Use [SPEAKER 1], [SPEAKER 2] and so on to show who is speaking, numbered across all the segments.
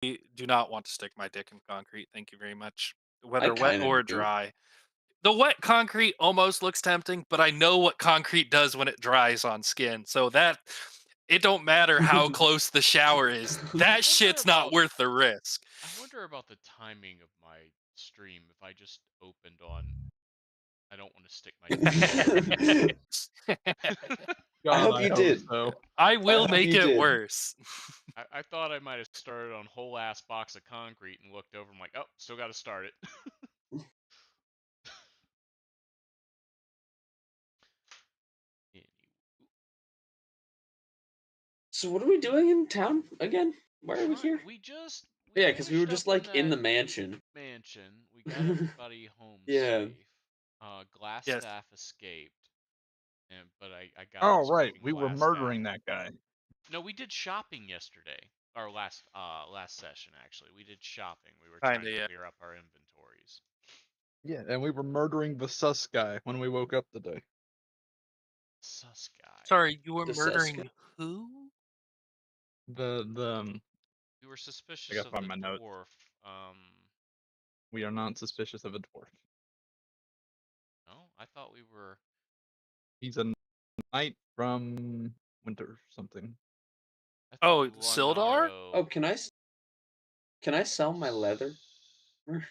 [SPEAKER 1] do not want to stick my dick in concrete. Thank you very much.
[SPEAKER 2] I
[SPEAKER 1] Whether wet
[SPEAKER 2] kind
[SPEAKER 1] or
[SPEAKER 2] of do.
[SPEAKER 1] dry. The wet concrete almost looks tempting, but I know what concrete does when it dries on skin. So that it don't matter how close the shower is.
[SPEAKER 3] I
[SPEAKER 1] That
[SPEAKER 3] wonder
[SPEAKER 1] shit's not
[SPEAKER 3] about
[SPEAKER 1] worth the risk.
[SPEAKER 3] I wonder about the timing of my stream if I just opened on I don't want to stick my dick in concrete.
[SPEAKER 2] I
[SPEAKER 4] God,
[SPEAKER 2] hope
[SPEAKER 4] I
[SPEAKER 2] you
[SPEAKER 4] hope
[SPEAKER 2] did.
[SPEAKER 4] so.
[SPEAKER 1] I
[SPEAKER 2] I
[SPEAKER 1] will
[SPEAKER 2] hope
[SPEAKER 1] make
[SPEAKER 2] you
[SPEAKER 1] it
[SPEAKER 2] did.
[SPEAKER 1] worse.
[SPEAKER 3] I thought I might have started on whole ass box of concrete and looked over. I'm like, oh, still got to start it. Anyway,
[SPEAKER 2] So what are we doing in town again? Why are we
[SPEAKER 3] try.
[SPEAKER 2] here?
[SPEAKER 3] We
[SPEAKER 2] Yeah, because we were
[SPEAKER 3] finished up
[SPEAKER 2] just
[SPEAKER 3] in
[SPEAKER 2] like in
[SPEAKER 3] that
[SPEAKER 2] the mansion.
[SPEAKER 3] mansion. We got everybody home
[SPEAKER 2] Yeah.
[SPEAKER 3] safe. Glass
[SPEAKER 1] Yes.
[SPEAKER 3] staff escaped, but I got
[SPEAKER 4] Oh,
[SPEAKER 3] this
[SPEAKER 4] right.
[SPEAKER 3] fucking
[SPEAKER 4] We were
[SPEAKER 3] glass staff.
[SPEAKER 4] murdering that guy.
[SPEAKER 3] No, we did shopping yesterday. Our last session actually. We did shopping. We were trying
[SPEAKER 1] Kinda,
[SPEAKER 3] to
[SPEAKER 1] yeah.
[SPEAKER 3] clear up our inventories.
[SPEAKER 4] Yeah, and we were murdering the sus guy when we woke up today.
[SPEAKER 3] Sus guy.
[SPEAKER 1] Sorry, you were
[SPEAKER 2] The Suska.
[SPEAKER 1] murdering who?
[SPEAKER 4] The
[SPEAKER 3] We were
[SPEAKER 4] I
[SPEAKER 3] suspicious
[SPEAKER 4] gotta
[SPEAKER 3] of
[SPEAKER 4] find
[SPEAKER 3] the
[SPEAKER 4] my notes.
[SPEAKER 3] dwarf.
[SPEAKER 4] We are not suspicious of a dwarf.
[SPEAKER 3] No, I thought we were.
[SPEAKER 4] He's a knight from Winter something.
[SPEAKER 3] I thought
[SPEAKER 1] Oh, Sildar?
[SPEAKER 2] Oh,
[SPEAKER 3] Larnaro
[SPEAKER 2] can I sell my leather?
[SPEAKER 3] was. Let's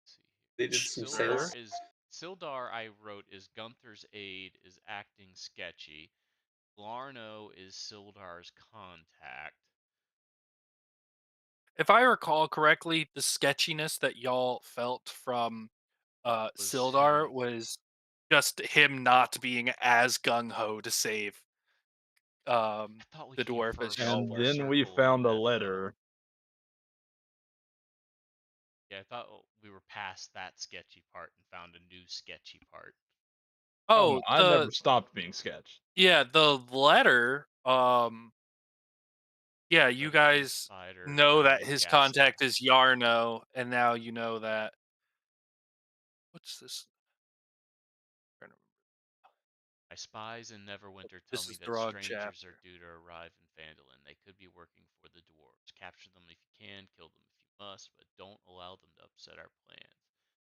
[SPEAKER 3] see
[SPEAKER 2] They did some
[SPEAKER 3] Sildar
[SPEAKER 1] Sure.
[SPEAKER 2] sales.
[SPEAKER 3] is Sildar. I wrote is Gunther's aide is acting sketchy. Larno is Sildar's contact.
[SPEAKER 1] If I recall correctly, the sketchiness that y'all felt from
[SPEAKER 3] Was
[SPEAKER 1] Sildar
[SPEAKER 3] him.
[SPEAKER 1] was just him not being as gung ho to save
[SPEAKER 3] I thought we
[SPEAKER 1] the
[SPEAKER 3] came
[SPEAKER 1] dwarf as
[SPEAKER 3] first
[SPEAKER 1] y'all
[SPEAKER 4] And
[SPEAKER 3] in the
[SPEAKER 1] were.
[SPEAKER 4] then we
[SPEAKER 3] circle and
[SPEAKER 4] found a
[SPEAKER 3] met him.
[SPEAKER 4] letter.
[SPEAKER 3] Yeah, I thought we were past that sketchy part and found a new sketchy part.
[SPEAKER 4] Oh no,
[SPEAKER 1] Oh,
[SPEAKER 4] I never stopped being sketched.
[SPEAKER 1] the letter, yeah, you
[SPEAKER 3] The blue
[SPEAKER 1] guys
[SPEAKER 3] spider
[SPEAKER 1] know
[SPEAKER 3] and
[SPEAKER 1] that
[SPEAKER 3] the
[SPEAKER 1] his
[SPEAKER 3] gas
[SPEAKER 1] contact
[SPEAKER 3] staff.
[SPEAKER 1] is Yarno, and now you know that what's this? Trying to remember.
[SPEAKER 3] My spies in Neverwinter tell
[SPEAKER 1] This
[SPEAKER 3] me
[SPEAKER 1] is
[SPEAKER 3] that
[SPEAKER 1] Throg
[SPEAKER 3] strangers are
[SPEAKER 1] chapter.
[SPEAKER 3] due to arrive in Phandalin. They could be working for the dwarves. Capture them if you can, kill them if you must, but don't allow them to upset our plans.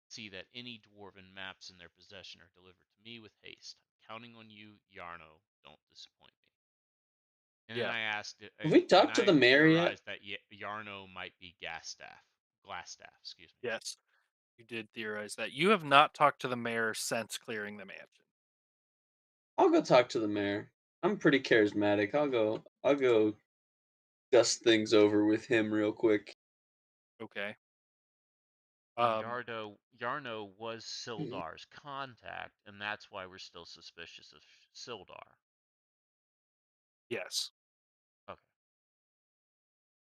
[SPEAKER 3] See that any dwarven maps in their possession are delivered to me with haste. I'm counting on you, Yarno. Don't disappoint me. And then
[SPEAKER 1] Yeah.
[SPEAKER 3] I asked,
[SPEAKER 2] Have we
[SPEAKER 3] and
[SPEAKER 2] talked to
[SPEAKER 3] I
[SPEAKER 2] the mayor yet?
[SPEAKER 3] theorized that Yarno might be glass staff. Excuse me.
[SPEAKER 1] Yes. You did theorize that. You have not talked to the mayor since clearing the mansion.
[SPEAKER 2] I'll go talk to the mayor. I'm pretty charismatic. I'll go dust things over with him real quick.
[SPEAKER 1] Okay.
[SPEAKER 3] And
[SPEAKER 1] Um,
[SPEAKER 3] Yarno was Sildar's contact, and that's why we're still suspicious of Sildar.
[SPEAKER 1] yes.
[SPEAKER 3] Okay.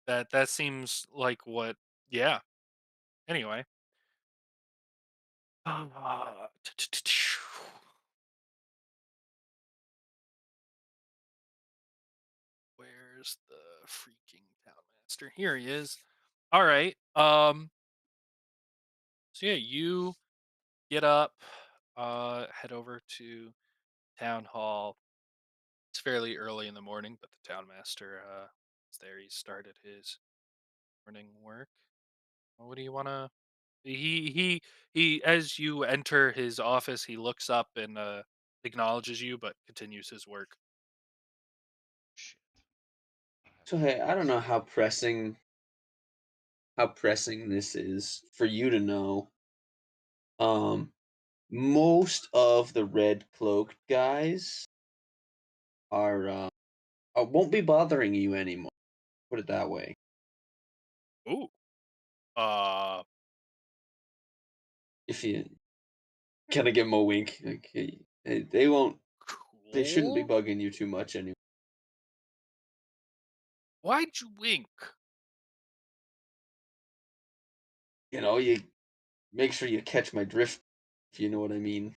[SPEAKER 1] That seems like what yeah. Anyway. Where's the freaking town master? Here he is. All right. So yeah, you get up, head over to town hall. It's fairly early in the morning, but the town master is there. He started his morning work. What do you want to he as you enter his office, he looks up and acknowledges you but continues his work.
[SPEAKER 3] Shit. I'll have
[SPEAKER 2] So
[SPEAKER 3] to
[SPEAKER 2] hey,
[SPEAKER 3] do
[SPEAKER 2] I don't
[SPEAKER 3] this.
[SPEAKER 2] know how pressing this is for you to know. Um, most of the red cloaked guys won't be bothering you anymore. Put it that way.
[SPEAKER 1] Ooh. Uh
[SPEAKER 2] If you kind of give them a wink, like hey, they won't, they shouldn't be
[SPEAKER 1] cool.
[SPEAKER 2] bugging you too much anymore.
[SPEAKER 1] Why'd you wink?
[SPEAKER 2] You make sure you catch my drift, if you know what I mean.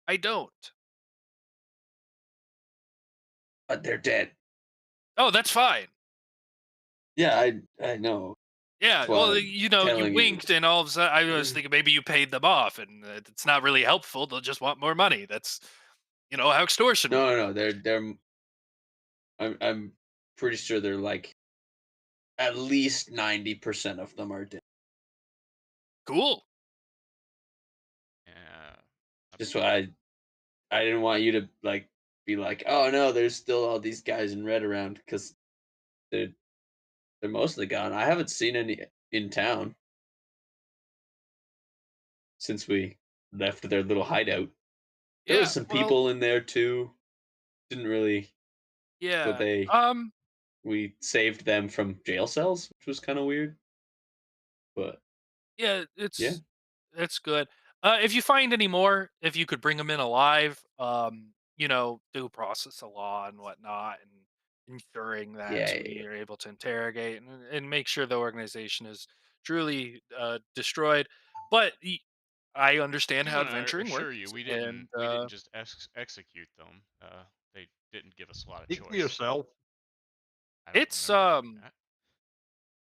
[SPEAKER 1] I don't.
[SPEAKER 2] But they're dead.
[SPEAKER 1] Oh, that's fine.
[SPEAKER 2] Yeah, I know.
[SPEAKER 1] Yeah,
[SPEAKER 2] That's why
[SPEAKER 1] well,
[SPEAKER 2] I'm
[SPEAKER 1] you
[SPEAKER 2] telling you.
[SPEAKER 1] winked, and all of a sudden, I was thinking maybe you paid them off, and it's not really helpful. They'll just want more money. That's, how extortion
[SPEAKER 2] No,
[SPEAKER 1] works.
[SPEAKER 2] no, no. I'm pretty sure they're like at least 90% of them are dead.
[SPEAKER 1] Cool.
[SPEAKER 3] Yeah.
[SPEAKER 2] Just why I didn't want you to like be like, oh no, there's still all these guys in red around because they're they're mostly gone. I haven't seen any in town since we left their little hideout. There was
[SPEAKER 1] Yeah.
[SPEAKER 2] some
[SPEAKER 1] Well,
[SPEAKER 2] people in there too. Didn't really, but
[SPEAKER 1] yeah.
[SPEAKER 2] they we saved them from jail cells, which was kind of weird. But
[SPEAKER 1] Yeah,
[SPEAKER 2] yeah,
[SPEAKER 1] it's good. If you find any more, if you could bring them in alive, do process the law and whatnot, and ensuring that
[SPEAKER 2] yeah,
[SPEAKER 1] we are able to interrogate and make sure the organization is truly destroyed. But I understand
[SPEAKER 3] I'm
[SPEAKER 1] how
[SPEAKER 3] gonna
[SPEAKER 1] adventuring
[SPEAKER 3] assure you,
[SPEAKER 1] works, and
[SPEAKER 3] we didn't just execute them. They didn't give us a lot of
[SPEAKER 4] Speak for
[SPEAKER 3] choice.
[SPEAKER 4] yourself.
[SPEAKER 3] I don't
[SPEAKER 1] it's
[SPEAKER 3] remember doing that.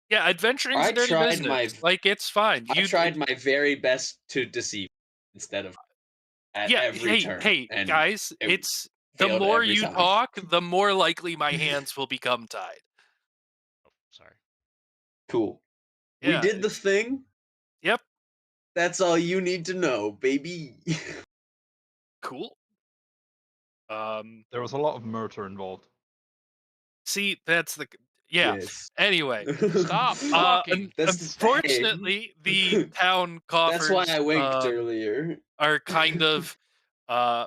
[SPEAKER 1] yeah, adventuring's
[SPEAKER 2] I
[SPEAKER 1] a dirty
[SPEAKER 2] tried
[SPEAKER 1] business.
[SPEAKER 2] my
[SPEAKER 1] Like it's fine.
[SPEAKER 2] I tried my very best to deceive instead of at
[SPEAKER 1] Yeah,
[SPEAKER 2] every
[SPEAKER 1] hey,
[SPEAKER 2] turn,
[SPEAKER 1] hey,
[SPEAKER 2] and
[SPEAKER 1] guys,
[SPEAKER 2] it
[SPEAKER 1] it's the
[SPEAKER 2] failed
[SPEAKER 1] more
[SPEAKER 2] every
[SPEAKER 1] you
[SPEAKER 2] time.
[SPEAKER 1] talk, the more likely my hands will become tied.
[SPEAKER 3] Oh, sorry.
[SPEAKER 2] Cool. We
[SPEAKER 1] Yeah,
[SPEAKER 2] did the thing.
[SPEAKER 1] yep,
[SPEAKER 2] That's all you need to know, baby.
[SPEAKER 1] cool. Um,
[SPEAKER 4] There was a lot of murder involved.
[SPEAKER 1] see, that's the yeah.
[SPEAKER 2] Yes.
[SPEAKER 1] Anyway,
[SPEAKER 3] Stop talking.
[SPEAKER 2] Hey.
[SPEAKER 1] unfortunately, the town
[SPEAKER 2] That's why
[SPEAKER 1] coffers
[SPEAKER 2] I winked earlier.
[SPEAKER 1] are kind of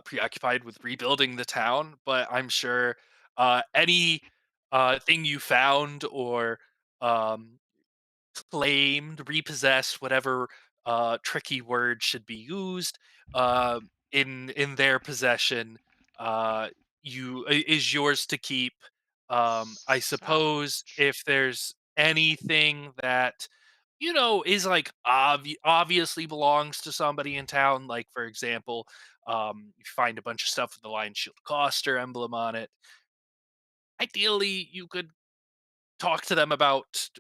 [SPEAKER 1] preoccupied with rebuilding the town, but I'm sure any thing you found or um claimed, repossessed, whatever tricky word should be used, uh, in their possession, uh, is yours to keep. I suppose
[SPEAKER 3] Salvage.
[SPEAKER 1] if there's anything that is like obviously belongs to somebody in town, like for example, you find a bunch of stuff with the Lion Shield Coster emblem on it. Ideally, you could talk to them about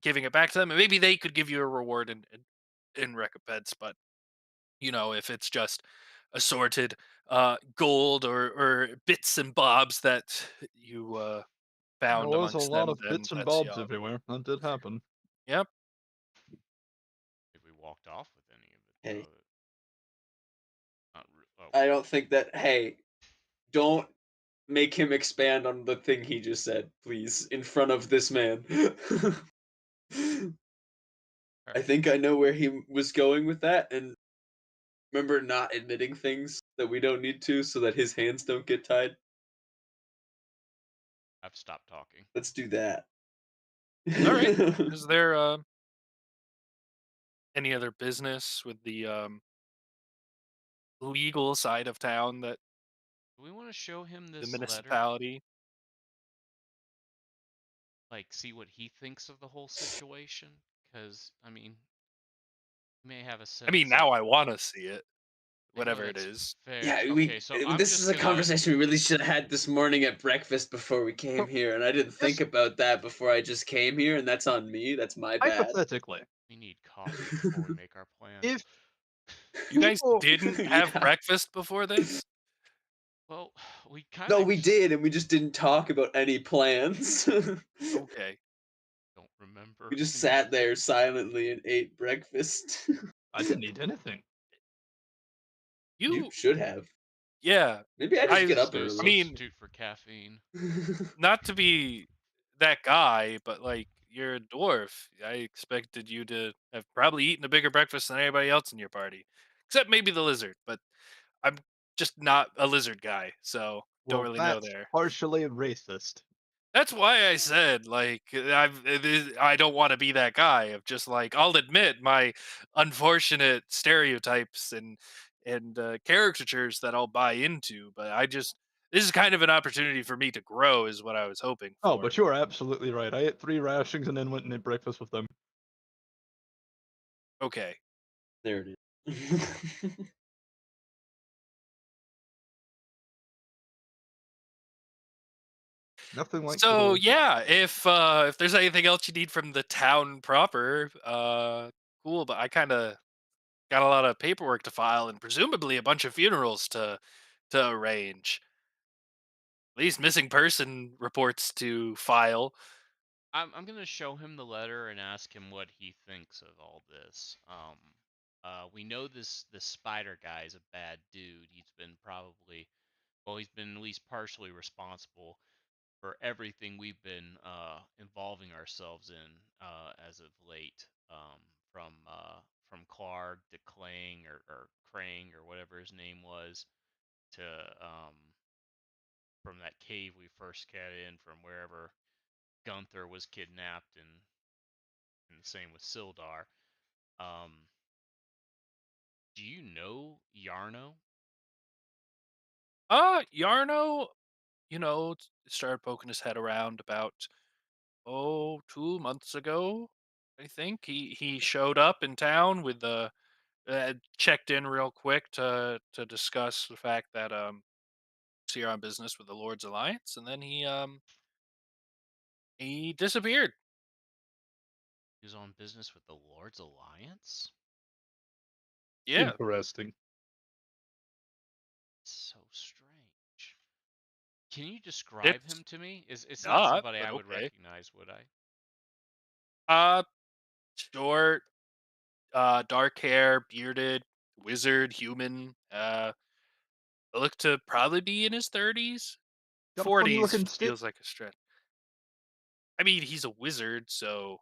[SPEAKER 1] giving it back to them, and maybe they could give you a reward in recompense. But if it's just assorted gold or bits and bobs that you
[SPEAKER 4] There
[SPEAKER 1] found
[SPEAKER 4] was a
[SPEAKER 1] amongst
[SPEAKER 4] lot
[SPEAKER 1] them,
[SPEAKER 4] of
[SPEAKER 1] then
[SPEAKER 4] bits and
[SPEAKER 1] that's
[SPEAKER 4] bobs
[SPEAKER 1] all.
[SPEAKER 4] everywhere. That did happen.
[SPEAKER 1] Yep.
[SPEAKER 3] If we walked off with any of it,
[SPEAKER 2] Hey,
[SPEAKER 3] though, oh,
[SPEAKER 2] I don't think that. Hey, don't make him expand on the thing he just said, please, in front of this man.
[SPEAKER 3] all
[SPEAKER 2] I
[SPEAKER 3] right.
[SPEAKER 2] think I know where he was going with that, and remember not admitting things that we don't need to so that his hands don't get tied?
[SPEAKER 3] I've stopped talking.
[SPEAKER 2] Let's do that.
[SPEAKER 1] All right. Is there any other business with the legal side of town that
[SPEAKER 3] Do we want to show him
[SPEAKER 1] the
[SPEAKER 3] this letter?
[SPEAKER 1] municipality?
[SPEAKER 3] Like, see what he thinks of the whole situation? Because, I mean, he may have a
[SPEAKER 1] I mean,
[SPEAKER 3] sense
[SPEAKER 1] now
[SPEAKER 3] of.
[SPEAKER 1] I want to see it,
[SPEAKER 3] I know
[SPEAKER 1] whatever it
[SPEAKER 3] that's
[SPEAKER 1] is.
[SPEAKER 3] fair.
[SPEAKER 2] Yeah,
[SPEAKER 3] Okay, so I'm
[SPEAKER 2] this is
[SPEAKER 3] just
[SPEAKER 2] a
[SPEAKER 3] gonna.
[SPEAKER 2] conversation we really should have had this morning at breakfast before we came
[SPEAKER 4] So,
[SPEAKER 2] here, and I didn't think
[SPEAKER 4] just
[SPEAKER 2] about that before I just came here, and that's on me. That's my bad.
[SPEAKER 4] hypothetically,
[SPEAKER 3] We need coffee before we make our plans.
[SPEAKER 4] if
[SPEAKER 1] You guys
[SPEAKER 4] people,
[SPEAKER 1] didn't have
[SPEAKER 2] Yeah.
[SPEAKER 1] breakfast before this?
[SPEAKER 3] Well, we kind
[SPEAKER 2] No,
[SPEAKER 3] of
[SPEAKER 2] we did, and we just didn't talk about any plans.
[SPEAKER 1] Okay.
[SPEAKER 3] don't remember
[SPEAKER 2] We just
[SPEAKER 3] any of
[SPEAKER 2] sat there
[SPEAKER 3] it.
[SPEAKER 2] silently and ate breakfast.
[SPEAKER 4] I didn't eat anything.
[SPEAKER 2] You
[SPEAKER 1] You
[SPEAKER 2] should have.
[SPEAKER 1] Yeah.
[SPEAKER 2] Maybe I just
[SPEAKER 1] I
[SPEAKER 2] get
[SPEAKER 3] There's
[SPEAKER 2] up
[SPEAKER 3] no
[SPEAKER 1] I
[SPEAKER 2] early.
[SPEAKER 1] mean,
[SPEAKER 3] substitute for caffeine.
[SPEAKER 1] not to be that guy, but like you're a dwarf. I expected you to have probably eaten a bigger breakfast than anybody else in your party. Except maybe the lizard, but I'm just not a lizard guy, so don't
[SPEAKER 4] Well,
[SPEAKER 1] really know
[SPEAKER 4] that's
[SPEAKER 1] there.
[SPEAKER 4] partially racist.
[SPEAKER 1] That's why I said like I don't want to be that guy of just like I'll admit my unfortunate stereotypes and caricatures that I'll buy into, but this is kind of an opportunity for me to grow is what I was hoping
[SPEAKER 4] Oh,
[SPEAKER 1] for.
[SPEAKER 4] but you are absolutely right. I ate 3 rations and then went and ate breakfast with them.
[SPEAKER 1] Okay.
[SPEAKER 2] There it is.
[SPEAKER 4] Nothing like good
[SPEAKER 1] So
[SPEAKER 4] old
[SPEAKER 1] yeah,
[SPEAKER 4] coffee.
[SPEAKER 1] if there's anything else you need from the town proper, cool, but I kind of got a lot of paperwork to file and presumably a bunch of funerals to arrange. At least missing person reports to file.
[SPEAKER 3] I'm gonna show him the letter and ask him what he thinks of all this. We know this spider guy is a bad dude. He's been he's been at least partially responsible for everything we've been involving ourselves in as of late. From Clark to Clang or Krang or whatever his name was to from that cave we first got in from wherever Gunther was kidnapped and the same with Sildar. Um, do you know Yarno?
[SPEAKER 1] Yarno, started poking his head around about 2 months ago. I think he showed up in town with the checked in real quick to discuss the fact that he's here on business with the Lord's Alliance, and then he disappeared.
[SPEAKER 3] He was on business with the Lord's Alliance?
[SPEAKER 1] Yeah,
[SPEAKER 4] Interesting.
[SPEAKER 3] So strange. Can you describe
[SPEAKER 1] it's
[SPEAKER 3] him to me? It's not
[SPEAKER 1] not,
[SPEAKER 3] somebody
[SPEAKER 1] but
[SPEAKER 3] I would
[SPEAKER 1] okay.
[SPEAKER 3] recognize, would I?
[SPEAKER 1] Uh, Short, dark hair, bearded, wizard, human. Look to probably be in his 30s.
[SPEAKER 4] Got a funny
[SPEAKER 1] 40s
[SPEAKER 4] looking stick.
[SPEAKER 1] feels like a stretch. I mean, he's a wizard, so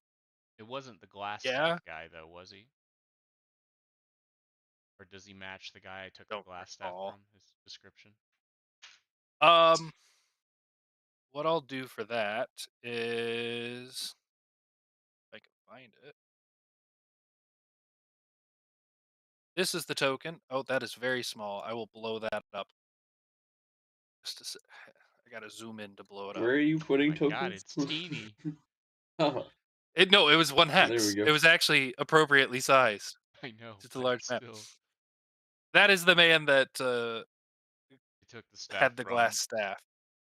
[SPEAKER 3] It wasn't the glass staff
[SPEAKER 1] yeah.
[SPEAKER 3] guy though, was he? Or does he match the guy I took the
[SPEAKER 1] Don't
[SPEAKER 3] glass staff
[SPEAKER 1] recall.
[SPEAKER 3] from, his description?
[SPEAKER 1] Um, what I'll do for that is if I can find it. This is the token. Oh, that is very small. I will blow that up. Just a I gotta zoom in to blow it up.
[SPEAKER 2] Where are you
[SPEAKER 3] Oh
[SPEAKER 2] putting
[SPEAKER 3] my god,
[SPEAKER 2] tokens?
[SPEAKER 3] it's teeny.
[SPEAKER 2] Oh,
[SPEAKER 1] No, it was one
[SPEAKER 2] there we
[SPEAKER 1] hex.
[SPEAKER 2] go.
[SPEAKER 1] It was actually appropriately sized.
[SPEAKER 3] I know,
[SPEAKER 1] Just a
[SPEAKER 3] but
[SPEAKER 1] large
[SPEAKER 3] it's
[SPEAKER 1] map.
[SPEAKER 3] still.
[SPEAKER 1] That is the man that
[SPEAKER 3] He took the staff
[SPEAKER 1] had the glass
[SPEAKER 3] from,
[SPEAKER 1] staff.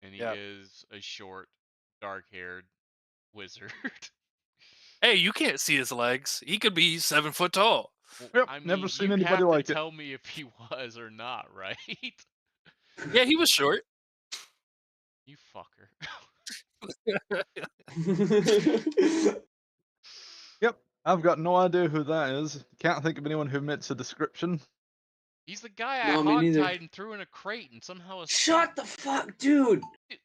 [SPEAKER 3] and he
[SPEAKER 1] Yeah.
[SPEAKER 3] is a short, dark-haired wizard.
[SPEAKER 1] Hey, you can't see his legs. He could be 7 foot tall.
[SPEAKER 3] Well,
[SPEAKER 4] Yep,
[SPEAKER 3] I
[SPEAKER 4] never
[SPEAKER 3] mean,
[SPEAKER 4] seen
[SPEAKER 3] you'd
[SPEAKER 4] anybody
[SPEAKER 3] have to
[SPEAKER 4] like it.
[SPEAKER 3] tell me if he was or not, right?
[SPEAKER 1] Yeah, he was short.
[SPEAKER 3] You fucker.
[SPEAKER 4] Yep, I've got no idea who that is. Can't think of anyone who meets the description.
[SPEAKER 3] He's the guy I
[SPEAKER 2] No, me neither.
[SPEAKER 3] hogtied and threw in a crate and somehow
[SPEAKER 2] Shut
[SPEAKER 3] escaped.
[SPEAKER 2] the fuck, dude!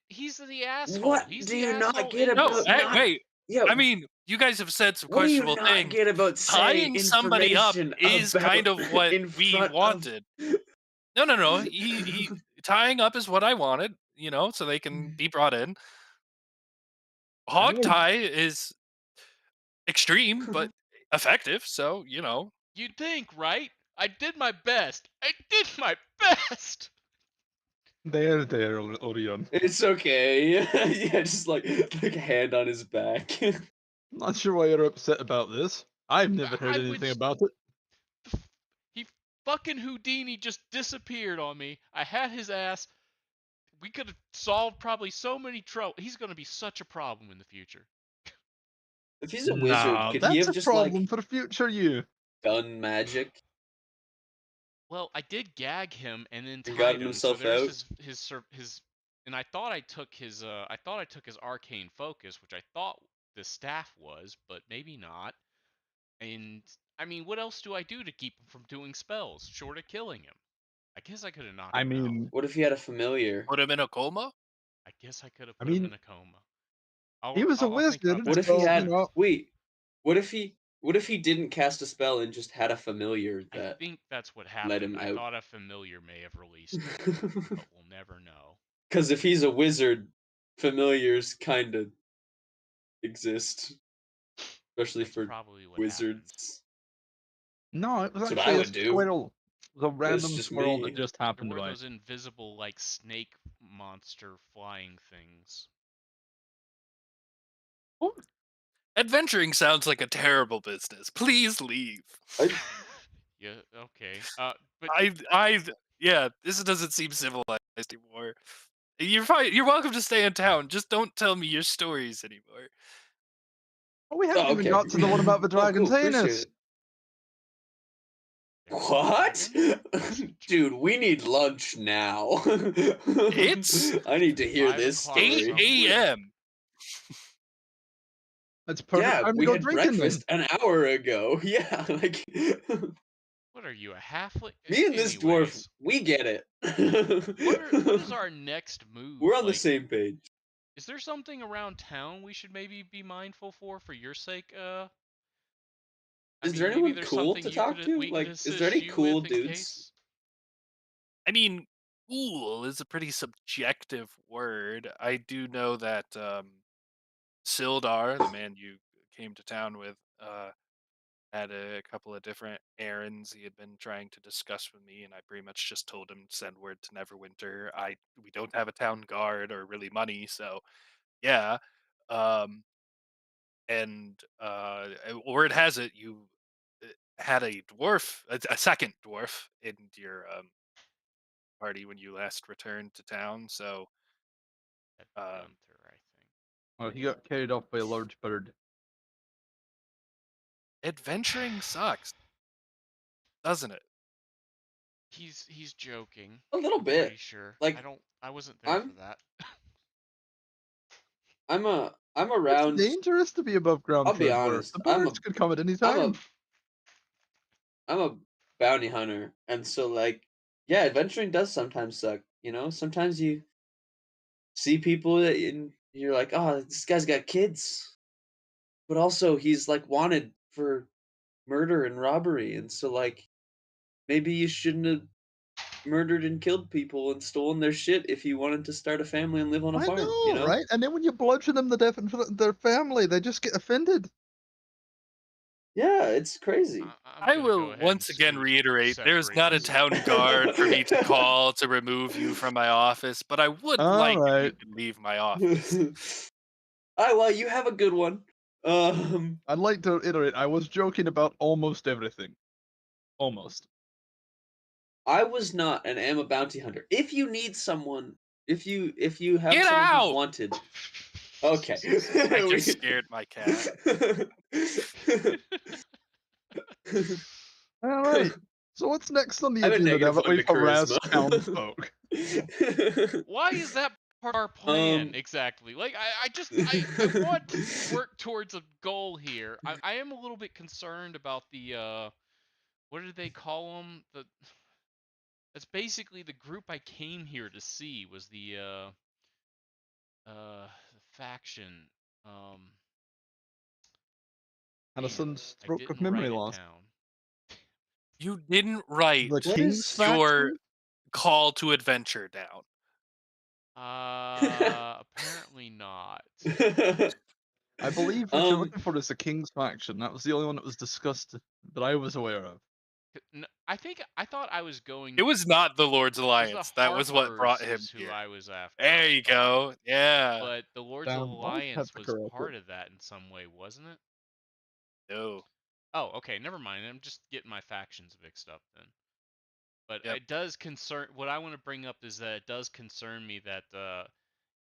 [SPEAKER 3] He's the asshole.
[SPEAKER 2] What
[SPEAKER 3] He's
[SPEAKER 2] do
[SPEAKER 3] the
[SPEAKER 2] you not
[SPEAKER 3] asshole
[SPEAKER 2] get
[SPEAKER 3] in
[SPEAKER 1] No,
[SPEAKER 3] this
[SPEAKER 2] about
[SPEAKER 1] hey,
[SPEAKER 2] not?
[SPEAKER 3] scene.
[SPEAKER 1] wait.
[SPEAKER 2] Yeah,
[SPEAKER 1] I mean, you guys have said some
[SPEAKER 2] what do you
[SPEAKER 1] questionable
[SPEAKER 2] not
[SPEAKER 1] things.
[SPEAKER 2] get about saying
[SPEAKER 1] Tying somebody up
[SPEAKER 2] information
[SPEAKER 1] is kind
[SPEAKER 2] about
[SPEAKER 1] of what
[SPEAKER 2] in
[SPEAKER 1] we
[SPEAKER 2] front of?
[SPEAKER 1] wanted. No, no, no. He tying up is what I wanted. So they can be brought in.
[SPEAKER 4] I
[SPEAKER 1] Hog
[SPEAKER 4] mean,
[SPEAKER 1] tie is extreme but effective. So
[SPEAKER 3] You'd think, right? I did my best. I did my best.
[SPEAKER 4] there, Orion.
[SPEAKER 2] It's okay. Yeah, just like a hand on his back.
[SPEAKER 4] Not sure why you're upset about this. I've never heard
[SPEAKER 3] I would.
[SPEAKER 4] anything about it.
[SPEAKER 3] He fucking Houdini just disappeared on me. I had his ass. We could have solved probably so many trouble. He's gonna be such a problem in the future.
[SPEAKER 2] If he's a wizard,
[SPEAKER 4] Nah,
[SPEAKER 2] could he
[SPEAKER 4] that's
[SPEAKER 2] have
[SPEAKER 4] a
[SPEAKER 2] just
[SPEAKER 4] problem
[SPEAKER 2] like
[SPEAKER 4] for future you.
[SPEAKER 2] done magic
[SPEAKER 3] Well, I did gag him and then
[SPEAKER 2] and
[SPEAKER 3] tied
[SPEAKER 2] gotten
[SPEAKER 3] him. So
[SPEAKER 2] himself
[SPEAKER 3] there's
[SPEAKER 2] out?
[SPEAKER 3] his and I thought I took his arcane focus, which I thought the staff was, but maybe not. And I mean, what else do I do to keep him from doing spells short of killing him? I guess I could have knocked
[SPEAKER 4] I
[SPEAKER 3] him out.
[SPEAKER 4] mean,
[SPEAKER 2] What if he had a familiar?
[SPEAKER 1] put him in a coma.
[SPEAKER 3] I guess I could have
[SPEAKER 4] I
[SPEAKER 3] put him
[SPEAKER 4] mean,
[SPEAKER 3] in a coma.
[SPEAKER 4] he was a
[SPEAKER 3] I'll think about
[SPEAKER 4] wizard,
[SPEAKER 2] What
[SPEAKER 3] that.
[SPEAKER 2] if he
[SPEAKER 4] so
[SPEAKER 2] had? Wait. What if he didn't cast a spell and just had a familiar
[SPEAKER 3] I
[SPEAKER 2] that
[SPEAKER 3] think that's what
[SPEAKER 2] let
[SPEAKER 3] happened.
[SPEAKER 2] him
[SPEAKER 3] I
[SPEAKER 2] out?
[SPEAKER 3] thought a familiar may have released him, but we'll never know.
[SPEAKER 2] Because if he's a wizard, familiars kind of exist, especially
[SPEAKER 3] That's
[SPEAKER 2] for
[SPEAKER 3] probably what happened.
[SPEAKER 2] wizards.
[SPEAKER 4] no, it was
[SPEAKER 2] That's what I
[SPEAKER 4] actually a
[SPEAKER 2] would do.
[SPEAKER 4] squirrel. It was a
[SPEAKER 2] That's
[SPEAKER 4] random
[SPEAKER 2] just
[SPEAKER 4] squirrel that
[SPEAKER 2] me.
[SPEAKER 4] just
[SPEAKER 3] There
[SPEAKER 4] happened
[SPEAKER 3] were
[SPEAKER 4] by.
[SPEAKER 3] those invisible, like, snake monster flying things.
[SPEAKER 4] Oh,
[SPEAKER 1] Adventuring sounds like a terrible business. Please leave.
[SPEAKER 2] I
[SPEAKER 3] Yeah, okay. But
[SPEAKER 1] I yeah, this doesn't seem civilized anymore. You're fine. You're welcome to stay in town. Just don't tell me your stories anymore.
[SPEAKER 4] we haven't
[SPEAKER 2] oh,
[SPEAKER 4] even
[SPEAKER 2] okay.
[SPEAKER 4] got to the one about the
[SPEAKER 2] Oh,
[SPEAKER 4] dragon's
[SPEAKER 2] cool. Appreciate
[SPEAKER 4] anus.
[SPEAKER 2] it.
[SPEAKER 3] there was a
[SPEAKER 2] What?
[SPEAKER 3] dragon?
[SPEAKER 2] Dude, we need lunch now.
[SPEAKER 1] It's
[SPEAKER 2] I need to hear this
[SPEAKER 3] 5 o'clock
[SPEAKER 1] 8
[SPEAKER 2] story.
[SPEAKER 3] somewhere.
[SPEAKER 1] a.m.
[SPEAKER 4] It's perfect
[SPEAKER 2] Yeah,
[SPEAKER 4] time to
[SPEAKER 2] we
[SPEAKER 4] go
[SPEAKER 2] had
[SPEAKER 4] drinking then.
[SPEAKER 2] breakfast an hour ago. Yeah, like
[SPEAKER 3] What are you, a halfling?
[SPEAKER 2] me and this dwarf,
[SPEAKER 3] Anyways,
[SPEAKER 2] we get it.
[SPEAKER 3] what is our next move?
[SPEAKER 2] We're on the
[SPEAKER 3] Like,
[SPEAKER 2] same page.
[SPEAKER 3] is there something around town we should maybe be mindful for your sake? I
[SPEAKER 2] Is there
[SPEAKER 3] mean, maybe
[SPEAKER 2] anyone
[SPEAKER 3] there's
[SPEAKER 2] cool
[SPEAKER 3] something
[SPEAKER 2] to talk to?
[SPEAKER 3] we could
[SPEAKER 2] Like, is there
[SPEAKER 3] assist
[SPEAKER 2] any
[SPEAKER 3] you
[SPEAKER 2] cool
[SPEAKER 3] with in
[SPEAKER 2] dudes?
[SPEAKER 3] case.
[SPEAKER 1] I mean, cool is a pretty subjective word. I do know that Sildar, the man you came to town with, had a couple of different errands he had been trying to discuss with me, and I pretty much just told him to send word to Neverwinter. We don't have a town guard or really money, so yeah. Um, and word has it you had a dwarf, a second dwarf, in your party when you last returned to town. So
[SPEAKER 3] At
[SPEAKER 1] um,
[SPEAKER 3] Gunther, I think.
[SPEAKER 4] Oh, he got carried off by a large bird.
[SPEAKER 1] adventuring sucks, doesn't it?
[SPEAKER 3] He's joking.
[SPEAKER 2] A little
[SPEAKER 3] I'm pretty
[SPEAKER 2] bit.
[SPEAKER 3] sure.
[SPEAKER 2] Like,
[SPEAKER 3] I wasn't there for
[SPEAKER 2] I'm
[SPEAKER 3] that.
[SPEAKER 2] I'm
[SPEAKER 4] It's
[SPEAKER 2] around.
[SPEAKER 4] dangerous to be above ground
[SPEAKER 2] I'll
[SPEAKER 4] for
[SPEAKER 2] be
[SPEAKER 4] a dwarf.
[SPEAKER 2] honest.
[SPEAKER 4] The birds could come at any
[SPEAKER 2] I'm
[SPEAKER 4] time.
[SPEAKER 2] a bounty hunter, and so like, yeah, adventuring does sometimes suck. You know, sometimes you see people and you're like, oh, this guy's got kids, but also he's like wanted for murder and robbery, and so like maybe you shouldn't have murdered and killed people and stolen their shit if you wanted to start a family and live on a
[SPEAKER 4] I
[SPEAKER 2] farm. You
[SPEAKER 4] know,
[SPEAKER 2] know?
[SPEAKER 4] right? And then when you bludgeon them to death in front of their family, they just get offended.
[SPEAKER 2] Yeah, it's crazy.
[SPEAKER 3] I'm
[SPEAKER 1] I
[SPEAKER 3] gonna go
[SPEAKER 1] will
[SPEAKER 3] ahead and
[SPEAKER 1] once again
[SPEAKER 3] scoot and
[SPEAKER 1] reiterate there's
[SPEAKER 3] separate
[SPEAKER 1] not a
[SPEAKER 3] myself
[SPEAKER 1] town
[SPEAKER 3] from the
[SPEAKER 1] guard for me
[SPEAKER 3] group.
[SPEAKER 1] to call to remove you from my office, but I would
[SPEAKER 4] All
[SPEAKER 1] like if you
[SPEAKER 4] right.
[SPEAKER 1] could leave my office.
[SPEAKER 2] Ah, well, you have a good one. Um,
[SPEAKER 4] I'd like to iterate. I was joking about almost everything. Almost.
[SPEAKER 2] I was not and am a bounty hunter. If you need someone, if you have
[SPEAKER 1] Get
[SPEAKER 2] someone who's
[SPEAKER 1] out!
[SPEAKER 2] wanted, okay.
[SPEAKER 1] I just
[SPEAKER 2] We
[SPEAKER 1] scared my cat.
[SPEAKER 4] All right. So what's next on the
[SPEAKER 2] I have a
[SPEAKER 4] agenda now
[SPEAKER 2] negative
[SPEAKER 4] that
[SPEAKER 2] one to
[SPEAKER 4] we've
[SPEAKER 2] charisma.
[SPEAKER 4] harassed townsfolk?
[SPEAKER 3] Why is that part of our plan
[SPEAKER 2] um,
[SPEAKER 3] exactly? Like I want to work towards a goal here. I am a little bit concerned about the what do they call them? That's basically the group I came here to see was the faction. Um
[SPEAKER 4] And a
[SPEAKER 3] Man,
[SPEAKER 4] sudden
[SPEAKER 3] I
[SPEAKER 4] stroke of
[SPEAKER 3] didn't
[SPEAKER 4] memory
[SPEAKER 3] write it
[SPEAKER 4] loss.
[SPEAKER 3] down.
[SPEAKER 1] You didn't
[SPEAKER 4] The
[SPEAKER 1] write
[SPEAKER 2] what
[SPEAKER 4] King's
[SPEAKER 2] is
[SPEAKER 1] your
[SPEAKER 4] faction?
[SPEAKER 1] call to adventure down.
[SPEAKER 3] Apparently not.
[SPEAKER 4] I believe what you're
[SPEAKER 2] um
[SPEAKER 4] looking for is the King's faction. That was the only one that was discussed that I was aware of.
[SPEAKER 3] I thought I was going.
[SPEAKER 1] It was not the Lord's
[SPEAKER 3] It was the
[SPEAKER 1] Alliance. That was what brought
[SPEAKER 3] Harpers
[SPEAKER 1] him
[SPEAKER 3] is who
[SPEAKER 1] here.
[SPEAKER 3] I was after.
[SPEAKER 1] There
[SPEAKER 3] I
[SPEAKER 1] you
[SPEAKER 3] thought,
[SPEAKER 1] go. Yeah.
[SPEAKER 3] but the Lords of
[SPEAKER 4] Damn, both had
[SPEAKER 3] Alliance
[SPEAKER 4] the
[SPEAKER 3] was
[SPEAKER 4] correct
[SPEAKER 3] part of that in some way, wasn't it?
[SPEAKER 1] No.
[SPEAKER 3] Oh, okay, never mind. I'm just getting my factions mixed up then. But
[SPEAKER 1] Yep.
[SPEAKER 3] it does concern. What I want to bring up is that it does concern me that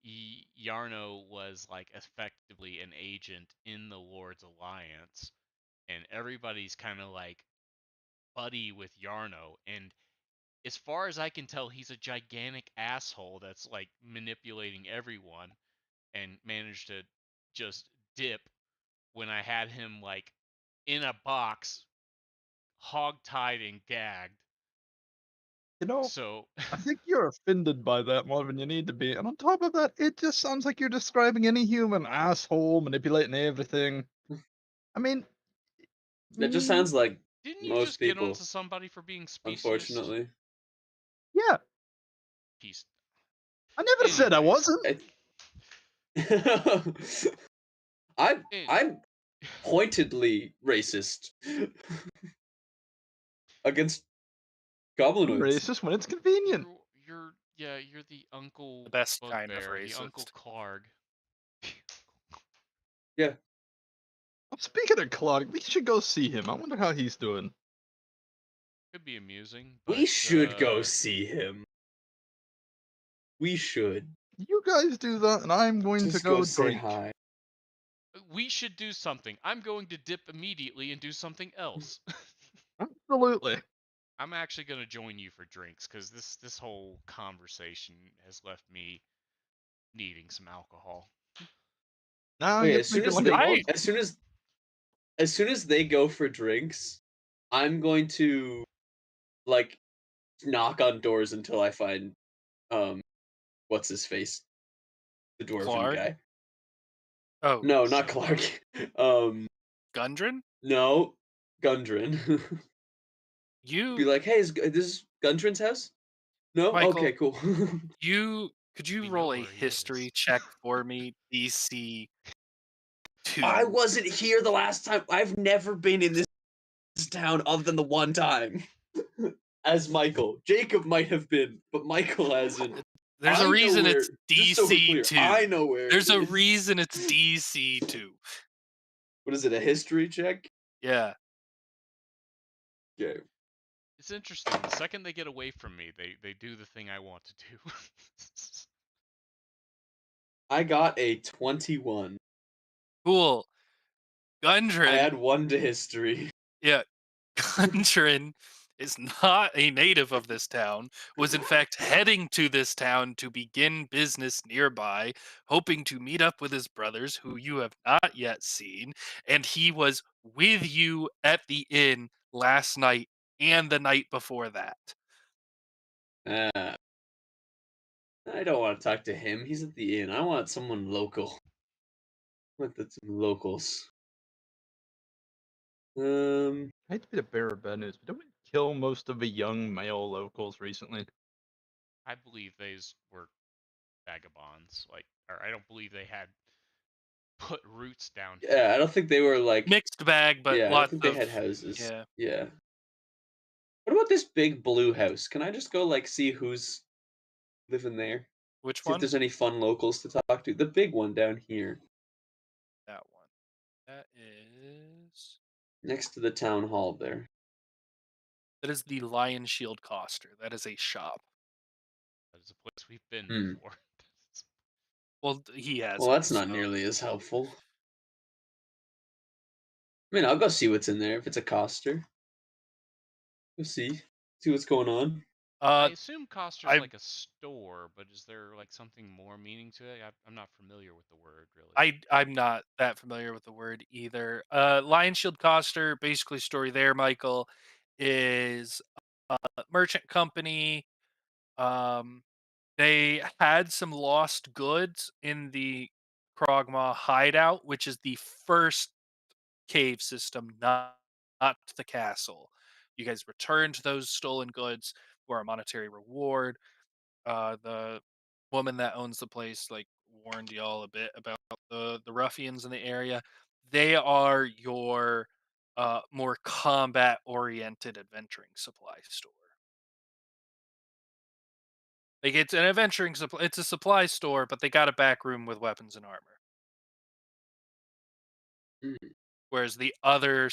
[SPEAKER 3] Yarno was like effectively an agent in the Lord's Alliance, and everybody's kind of like buddy with Yarno. And as far as I can tell, he's a gigantic asshole that's like manipulating everyone and managed to just dip when I had him like in a box, hog-tied and gagged.
[SPEAKER 4] You know,
[SPEAKER 3] So
[SPEAKER 4] I think you're offended by that more than you need to be. And on top of that, it just sounds like you're describing any human asshole manipulating everything. I mean,
[SPEAKER 2] that just
[SPEAKER 4] mm,
[SPEAKER 2] sounds like
[SPEAKER 3] didn't you
[SPEAKER 2] most
[SPEAKER 3] just get
[SPEAKER 2] people,
[SPEAKER 3] onto somebody for being speciest?
[SPEAKER 2] unfortunately.
[SPEAKER 4] yeah,
[SPEAKER 3] Piece.
[SPEAKER 4] I never said I
[SPEAKER 3] Anyways,
[SPEAKER 4] wasn't.
[SPEAKER 2] I, I'm
[SPEAKER 3] and
[SPEAKER 2] I'm pointedly racist against
[SPEAKER 4] I'm
[SPEAKER 2] goblinoids.
[SPEAKER 4] racist when it's convenient.
[SPEAKER 3] you're the
[SPEAKER 1] The
[SPEAKER 3] Uncle
[SPEAKER 1] best kind of
[SPEAKER 3] Bugbear, the Uncle
[SPEAKER 1] racist.
[SPEAKER 3] Clarg.
[SPEAKER 2] Yeah,
[SPEAKER 4] Speaking of Clark, we should go see him. I wonder how he's doing.
[SPEAKER 3] Could be amusing,
[SPEAKER 2] we
[SPEAKER 3] but
[SPEAKER 2] should go see him. We should
[SPEAKER 4] You guys do that, and I'm going to
[SPEAKER 2] just go
[SPEAKER 4] go
[SPEAKER 2] say
[SPEAKER 4] drink.
[SPEAKER 2] hi.
[SPEAKER 3] we should do something. I'm going to dip immediately and do something else.
[SPEAKER 4] Absolutely.
[SPEAKER 3] I'm actually going to join you for drinks because this whole conversation has left me needing some alcohol.
[SPEAKER 4] Now
[SPEAKER 2] Okay,
[SPEAKER 4] you're
[SPEAKER 2] as soon
[SPEAKER 4] thinking
[SPEAKER 2] as
[SPEAKER 4] like a
[SPEAKER 2] they
[SPEAKER 1] I
[SPEAKER 4] boss.
[SPEAKER 2] as soon as they go for drinks, I'm going to like knock on doors until I find um what's his face? The dwarven
[SPEAKER 1] Clark.
[SPEAKER 2] guy.
[SPEAKER 1] Oh,
[SPEAKER 2] No, not
[SPEAKER 3] Sildar?
[SPEAKER 2] Clark. um
[SPEAKER 1] Gundren.
[SPEAKER 2] no, Gundren. Be
[SPEAKER 1] You,
[SPEAKER 2] like, "Hey, this is Gundren's house?" No? Okay,
[SPEAKER 1] Michael.
[SPEAKER 2] cool.
[SPEAKER 1] You could you
[SPEAKER 3] We know
[SPEAKER 1] roll a
[SPEAKER 3] where he
[SPEAKER 1] history
[SPEAKER 3] is.
[SPEAKER 1] check for me, DC
[SPEAKER 2] I
[SPEAKER 1] 2?
[SPEAKER 2] wasn't here the last time. I've never been in this town other than the one time. As Michael. Jacob might have been, but Michael hasn't.
[SPEAKER 1] There's a
[SPEAKER 2] I know
[SPEAKER 1] reason
[SPEAKER 2] where,
[SPEAKER 1] it's
[SPEAKER 2] just so we're
[SPEAKER 1] DC
[SPEAKER 2] clear, I
[SPEAKER 1] 2.
[SPEAKER 2] know where it
[SPEAKER 1] There's a
[SPEAKER 2] is.
[SPEAKER 1] reason it's DC 2.
[SPEAKER 2] What is it, a history check?
[SPEAKER 1] Yeah.
[SPEAKER 2] Okay.
[SPEAKER 3] It's interesting. The second they get away from me, they do the thing I want to do.
[SPEAKER 2] I got a 21.
[SPEAKER 1] Cool.
[SPEAKER 2] I
[SPEAKER 1] Gundren,
[SPEAKER 2] add 1 to history.
[SPEAKER 1] yeah, Gundren is not a native of this town, was in fact heading to this town to begin business nearby, hoping to meet up with his brothers, who you have not yet seen, and he was with you at the inn last night and the night before that.
[SPEAKER 2] Uh, I don't want to talk to him. He's at the inn. I want someone local. I want some locals. Um,
[SPEAKER 4] I hate to be the bearer of bad news, but didn't we kill most of the young male locals recently?
[SPEAKER 3] I believe these were vagabonds. Like, or I don't believe they had put roots down
[SPEAKER 2] yeah,
[SPEAKER 3] here.
[SPEAKER 2] I don't think they were like,
[SPEAKER 1] Mixed bag, but
[SPEAKER 2] yeah, I don't
[SPEAKER 1] lots
[SPEAKER 2] think they
[SPEAKER 1] of,
[SPEAKER 2] had houses.
[SPEAKER 1] yeah.
[SPEAKER 2] Yeah. What about this big blue house? Can I just go like see who's living there?
[SPEAKER 1] Which
[SPEAKER 2] See if
[SPEAKER 1] one?
[SPEAKER 2] there's any fun locals to talk to. The big one down here,
[SPEAKER 1] That one. That is
[SPEAKER 2] next to the town hall there.
[SPEAKER 1] that is the Lion Shield Coster. That is a shop.
[SPEAKER 3] That is a place we've been
[SPEAKER 2] Hmm.
[SPEAKER 3] before.
[SPEAKER 1] Well, he
[SPEAKER 2] Well,
[SPEAKER 1] hasn't.
[SPEAKER 2] that's not
[SPEAKER 1] So,
[SPEAKER 2] nearly as helpful. I mean, I'll go see what's in there if it's a coster. Go see what's going on.
[SPEAKER 3] I
[SPEAKER 1] uh,
[SPEAKER 3] assume Coster's
[SPEAKER 1] I
[SPEAKER 3] like a store, but is there like something more meaning to it? I'm not familiar with the word really.
[SPEAKER 1] I'm not that familiar with the word either. Lion Shield Coster, basically story there, Michael, is a merchant company. Um, they had some lost goods in the Krogmaw hideout, which is the first cave system, not the castle. You guys returned those stolen goods for a monetary reward. The woman that owns the place like warned y'all a bit about the ruffians in the area. They are your more combat oriented adventuring supply store. Like it's an adventuring supply. It's a supply store, but they got a back room with weapons and armor.
[SPEAKER 2] Mm.
[SPEAKER 1] Whereas
[SPEAKER 2] They
[SPEAKER 1] the other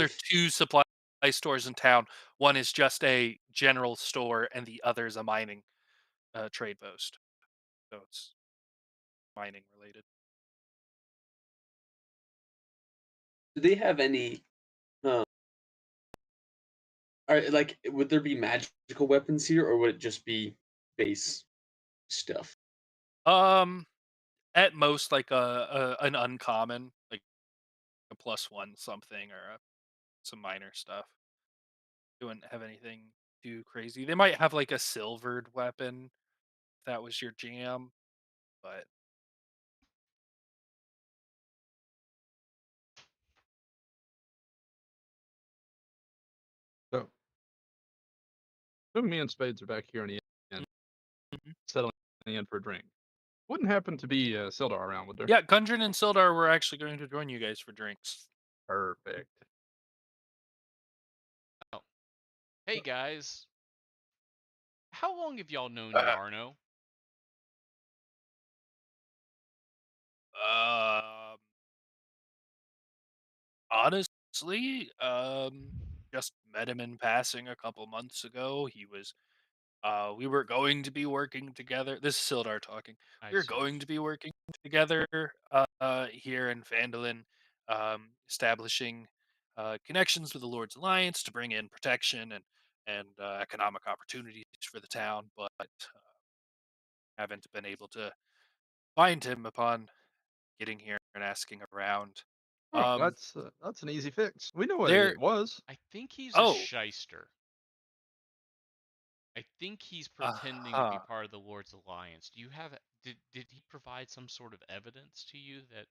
[SPEAKER 2] have.
[SPEAKER 1] two supply stores in town, one is just a general store, and the other is a mining trade post. So it's mining related.
[SPEAKER 2] Do they have any? Um, are like, would there be magical weapons here, or would it just be base stuff?
[SPEAKER 1] Um, at most, like a an uncommon, like a +1 something or some minor stuff. They wouldn't have anything too crazy. They might have like a silvered weapon if that was your jam, but
[SPEAKER 4] So, me and Spades are back here in the inn,
[SPEAKER 1] mhm.
[SPEAKER 4] settling in for a drink. Wouldn't happen to be Sildar around, would there?
[SPEAKER 1] Yeah, Gundren and Sildar were actually going to join you guys for drinks.
[SPEAKER 4] Perfect.
[SPEAKER 3] Oh, hey guys, how long have y'all known
[SPEAKER 1] Uh,
[SPEAKER 3] Yarno?
[SPEAKER 1] um, honestly, just met him in passing a couple months ago. He was we were going to be working together. This is Sildar talking.
[SPEAKER 3] I
[SPEAKER 1] We were
[SPEAKER 3] see.
[SPEAKER 1] going to be working together here in Phandalin, establishing connections with the Lord's Alliance to bring in protection and economic opportunities for the town, but haven't been able to find him upon getting here and asking around.
[SPEAKER 4] Oh,
[SPEAKER 1] Um,
[SPEAKER 4] that's an easy fix. We know what
[SPEAKER 1] there.
[SPEAKER 4] it was.
[SPEAKER 3] I think he's a
[SPEAKER 1] Oh,
[SPEAKER 3] shyster. I think he's pretending to be
[SPEAKER 1] uh-huh.
[SPEAKER 3] part of the Lord's Alliance. Do you have did he provide some sort of evidence to you that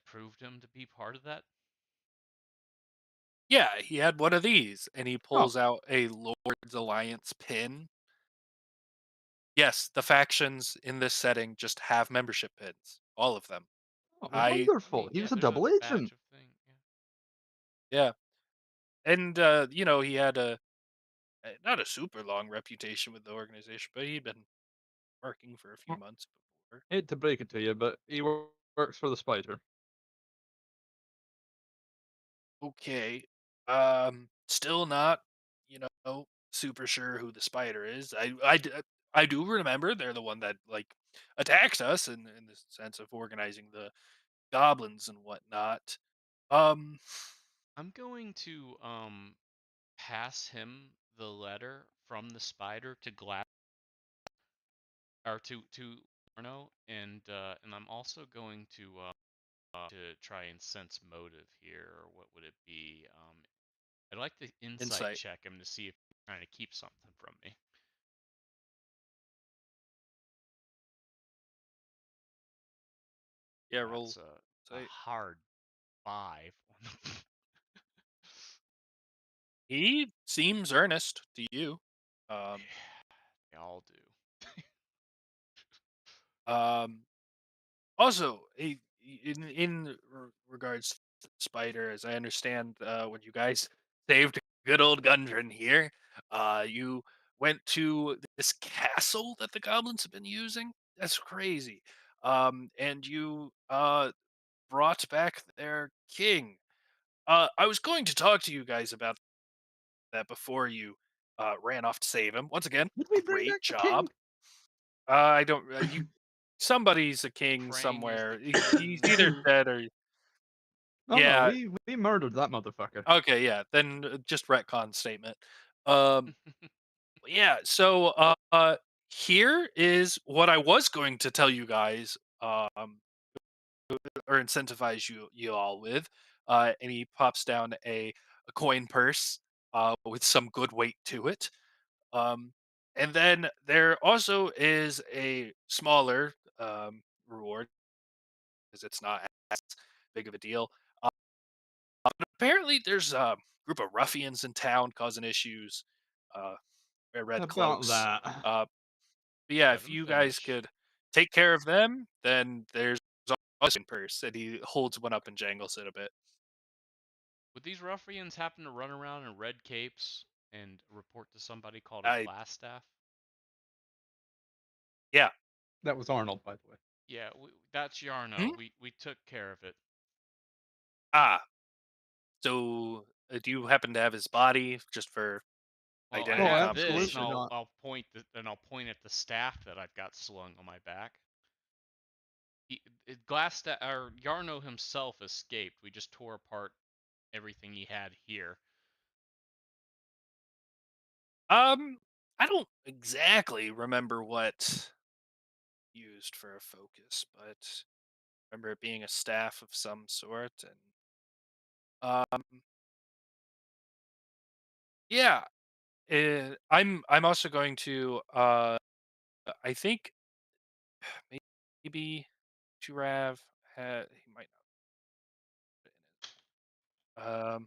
[SPEAKER 3] proved him to be part of that?
[SPEAKER 1] Yeah, he had one of these, and he
[SPEAKER 4] Oh,
[SPEAKER 1] pulls out a Lord's Alliance pin. Yes, the factions in this setting just have membership pins, all of them.
[SPEAKER 4] oh,
[SPEAKER 1] I
[SPEAKER 3] I
[SPEAKER 4] wonderful.
[SPEAKER 3] mean,
[SPEAKER 4] He
[SPEAKER 3] yeah,
[SPEAKER 4] was a
[SPEAKER 3] there's a
[SPEAKER 4] double
[SPEAKER 3] badge
[SPEAKER 4] agent.
[SPEAKER 3] of thing. Yeah.
[SPEAKER 1] Yeah, and he had not a super long reputation with the organization, but he'd been working for a few
[SPEAKER 4] Well,
[SPEAKER 1] months before.
[SPEAKER 4] hate to break it to you, but he works for the spider.
[SPEAKER 1] Okay. Still not, super sure who the spider is. I do remember they're the one that like attacked us in the sense of organizing the goblins and whatnot. Um,
[SPEAKER 3] I'm going to pass him the letter from the spider to Glass or to Arno, and I'm also going to try and sense motive here, or what would it be? I'd like to insight
[SPEAKER 1] insight.
[SPEAKER 3] check him to see if he's trying to keep something from me.
[SPEAKER 1] Yeah, roll
[SPEAKER 3] That's a
[SPEAKER 1] insight.
[SPEAKER 3] hard 5.
[SPEAKER 1] He seems earnest to you. Um,
[SPEAKER 3] They all do.
[SPEAKER 1] um, Also, regards to Spider, as I understand, when you guys saved good old Gundren here, you went to this castle that the goblins have been using. That's crazy. And you brought back their king. I was going to talk to you guys about that before you ran off to save him. Once again,
[SPEAKER 4] Did we bring
[SPEAKER 1] great
[SPEAKER 4] back the
[SPEAKER 1] job.
[SPEAKER 4] king?
[SPEAKER 1] I don't. You Somebody's a king
[SPEAKER 3] Krang is the
[SPEAKER 1] somewhere. He's either
[SPEAKER 3] king.
[SPEAKER 1] dead or
[SPEAKER 4] No, no,
[SPEAKER 1] yeah.
[SPEAKER 4] we murdered that motherfucker.
[SPEAKER 1] Okay, yeah. Then just retcon statement. Um, yeah. So here is what I was going to tell you guys. Or incentivize you all with. And he pops down a coin purse with some good weight to it. And then there also is a smaller reward because it's not as big of a deal. Apparently, there's a group of ruffians in town causing issues. Uh, wear red
[SPEAKER 4] About
[SPEAKER 1] cloaks.
[SPEAKER 4] that.
[SPEAKER 1] But yeah,
[SPEAKER 3] Let
[SPEAKER 1] if
[SPEAKER 3] him
[SPEAKER 1] you guys
[SPEAKER 3] finish.
[SPEAKER 1] could take care of them, then there's also a purse, and he holds one up and jangles it a bit.
[SPEAKER 3] Would these ruffians happen to run around in red capes and report to somebody called a
[SPEAKER 1] I
[SPEAKER 3] glass staff?
[SPEAKER 1] Yeah.
[SPEAKER 4] That was Arnold, by the way.
[SPEAKER 3] Yeah, that's Yarno.
[SPEAKER 1] Hmm?
[SPEAKER 3] We took care of it.
[SPEAKER 1] Ah, so do you happen to have his body just for
[SPEAKER 3] Well, I
[SPEAKER 1] identity
[SPEAKER 4] No,
[SPEAKER 3] have this,
[SPEAKER 1] confirmation?
[SPEAKER 4] absolutely not.
[SPEAKER 3] I'll point at the staff that I've got slung on my back. Glass or Yarno himself escaped. We just tore apart everything he had here.
[SPEAKER 1] I don't exactly remember what used for a focus, but remember it being a staff of some sort, and yeah, I'm also going to I think maybe Turav had he might not put it in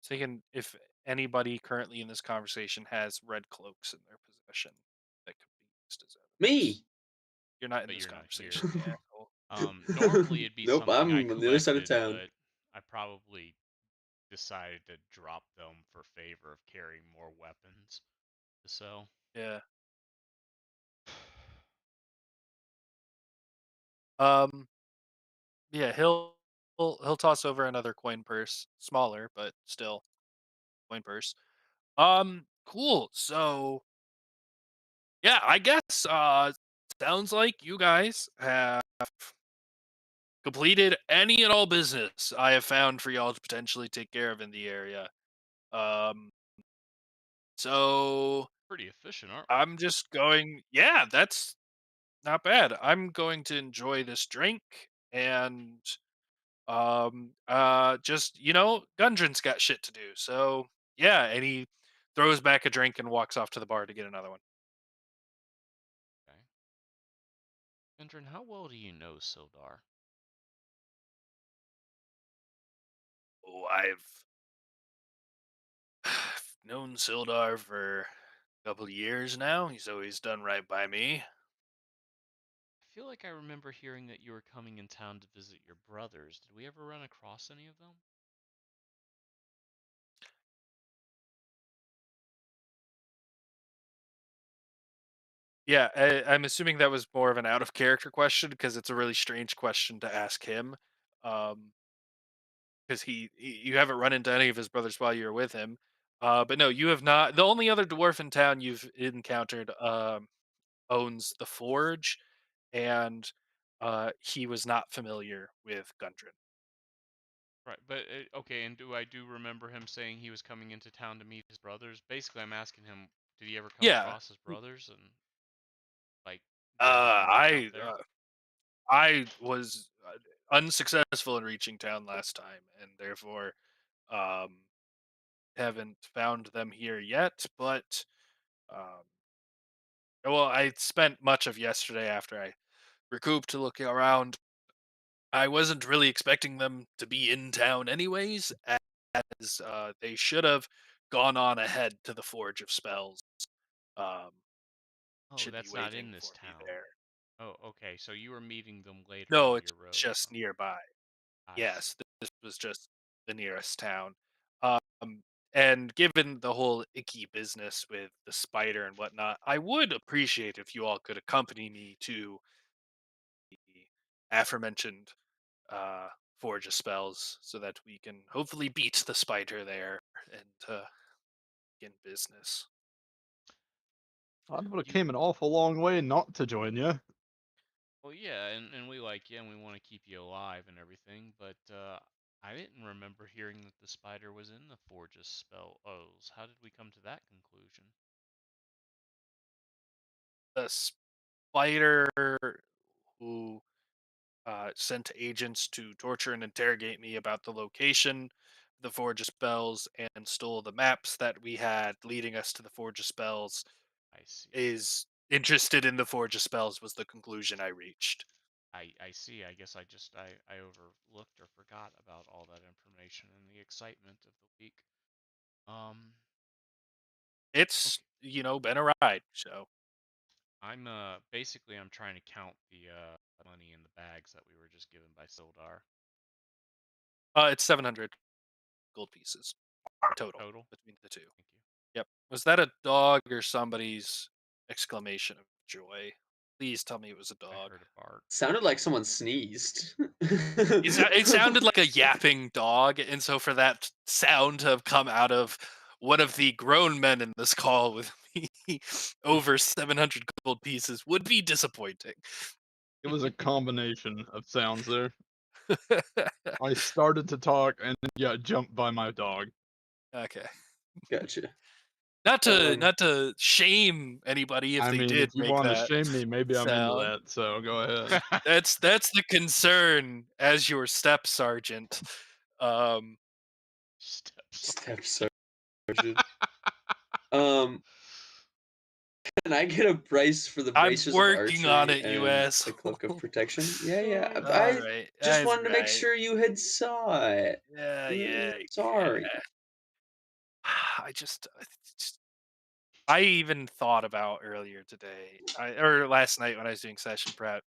[SPEAKER 1] his thinking if anybody currently in this conversation has red cloaks in their possession that could be used as evidence.
[SPEAKER 2] Me.
[SPEAKER 1] You're not in
[SPEAKER 3] But
[SPEAKER 1] this
[SPEAKER 3] you're not here.
[SPEAKER 1] conversation, you asshole.
[SPEAKER 3] Normally it'd be
[SPEAKER 2] Nope,
[SPEAKER 3] something I
[SPEAKER 2] I'm on the other side of
[SPEAKER 3] collected,
[SPEAKER 2] town.
[SPEAKER 3] but I probably decided to drop them for favor of carrying more weapons to sell.
[SPEAKER 1] Yeah. Um yeah, he'll toss over another coin purse, smaller but still coin purse. Cool. So, yeah, I guess sounds like you guys have completed any and all business I have found for y'all to potentially take care of in the area. Um so
[SPEAKER 3] Pretty efficient, aren't we?
[SPEAKER 1] I'm just going, yeah, not bad. I'm going to enjoy this drink and just Gundren's got shit to do. So yeah, and he throws back a drink and walks off to the bar to get another one.
[SPEAKER 3] Okay. Endrin, how well do you know Sildar?
[SPEAKER 1] Oh, I've known Sildar for a couple of years now. He's always done right by me.
[SPEAKER 3] I feel like I remember hearing that you were coming in town to visit your brothers. Did we ever run across any of them?
[SPEAKER 1] Yeah, I'm assuming that was more of an out of character question because it's a really strange question to ask him. Um, because you haven't run into any of his brothers while you were with him. But no, you have not. The only other dwarf in town you've encountered owns the forge, and he was not familiar with Gundren.
[SPEAKER 3] Right, but okay, and do remember him saying he was coming into town to meet his brothers? Basically, I'm asking him, did he ever come
[SPEAKER 1] Yeah,
[SPEAKER 3] across his brothers and like get
[SPEAKER 1] uh,
[SPEAKER 3] meet up
[SPEAKER 1] I
[SPEAKER 3] there?
[SPEAKER 1] uh, I was unsuccessful in reaching town last time, and therefore um, haven't found them here yet. But um, well, I spent much of yesterday after I recouped looking around. I wasn't really expecting them to be in town anyways, as they should have gone on ahead to the Forge of Spells. Um,
[SPEAKER 3] Oh,
[SPEAKER 1] should be
[SPEAKER 3] that's not in
[SPEAKER 1] waiting
[SPEAKER 3] this
[SPEAKER 1] for me
[SPEAKER 3] town.
[SPEAKER 1] there.
[SPEAKER 3] Oh, okay, so you were meeting them later
[SPEAKER 1] No,
[SPEAKER 3] on
[SPEAKER 1] it's
[SPEAKER 3] your road,
[SPEAKER 1] just
[SPEAKER 3] huh?
[SPEAKER 1] nearby.
[SPEAKER 3] I
[SPEAKER 1] Yes,
[SPEAKER 3] see.
[SPEAKER 1] this was just the nearest town. Um, and given the whole icky business with the spider and whatnot, I would appreciate if you all could accompany me to the aforementioned uh, Forge of Spells so that we can hopefully beat the spider there and begin business.
[SPEAKER 4] I would have
[SPEAKER 3] You
[SPEAKER 4] came an awful long way not to join you.
[SPEAKER 3] Well, yeah, and we like you, and we want to keep you alive and everything, but I didn't remember hearing that the spider was in the Forge's spell O's. How did we come to that conclusion?
[SPEAKER 1] The spider who sent agents to torture and interrogate me about the location, the Forge of Spells, and stole the maps that we had leading us to the Forge of Spells,
[SPEAKER 3] I see.
[SPEAKER 1] is interested in the Forge of Spells, was the conclusion I reached.
[SPEAKER 3] I see. I guess I overlooked or forgot about all that information in the excitement of the week. Um,
[SPEAKER 1] It's,
[SPEAKER 3] okay.
[SPEAKER 1] been a ride, so.
[SPEAKER 3] I'm basically I'm trying to count the money in the bags that we were just given by Sildar.
[SPEAKER 1] It's 700 gold pieces total
[SPEAKER 3] Total.
[SPEAKER 1] between the two.
[SPEAKER 3] Thank you.
[SPEAKER 1] Yep. Was that a dog or somebody's exclamation of joy? Please tell me it was a
[SPEAKER 3] I
[SPEAKER 1] dog.
[SPEAKER 3] heard a bark.
[SPEAKER 2] Sounded like someone sneezed.
[SPEAKER 1] It sounded like a yapping dog, and so for that sound to have come out of one of the grown men in this call with me over 700 gold pieces would be disappointing.
[SPEAKER 4] It was a combination of sounds there. I started to talk and then got jumped by my dog.
[SPEAKER 1] Okay.
[SPEAKER 2] Gotcha.
[SPEAKER 1] Not to
[SPEAKER 2] Um,
[SPEAKER 1] not to shame anybody if
[SPEAKER 4] I
[SPEAKER 1] they
[SPEAKER 4] mean,
[SPEAKER 1] did
[SPEAKER 4] if you
[SPEAKER 1] make
[SPEAKER 4] want to
[SPEAKER 1] that
[SPEAKER 4] shame me, maybe I'm into
[SPEAKER 1] sound.
[SPEAKER 4] that. So go ahead.
[SPEAKER 1] That's the concern as your step sergeant. Um,
[SPEAKER 3] Steps.
[SPEAKER 2] Step sergeant. Um, can I get a price for the
[SPEAKER 1] I'm
[SPEAKER 2] braces of
[SPEAKER 1] working on
[SPEAKER 2] archery
[SPEAKER 1] it, you
[SPEAKER 2] and the
[SPEAKER 1] asshole.
[SPEAKER 2] cloak of protection? Yeah, yeah.
[SPEAKER 1] All
[SPEAKER 2] I
[SPEAKER 1] right,
[SPEAKER 2] just
[SPEAKER 1] that's
[SPEAKER 2] wanted to make
[SPEAKER 1] right.
[SPEAKER 2] sure you had saw it.
[SPEAKER 1] Yeah, yeah,
[SPEAKER 2] Sorry.
[SPEAKER 1] yeah. I even thought about earlier today, or last night when I was doing session prep,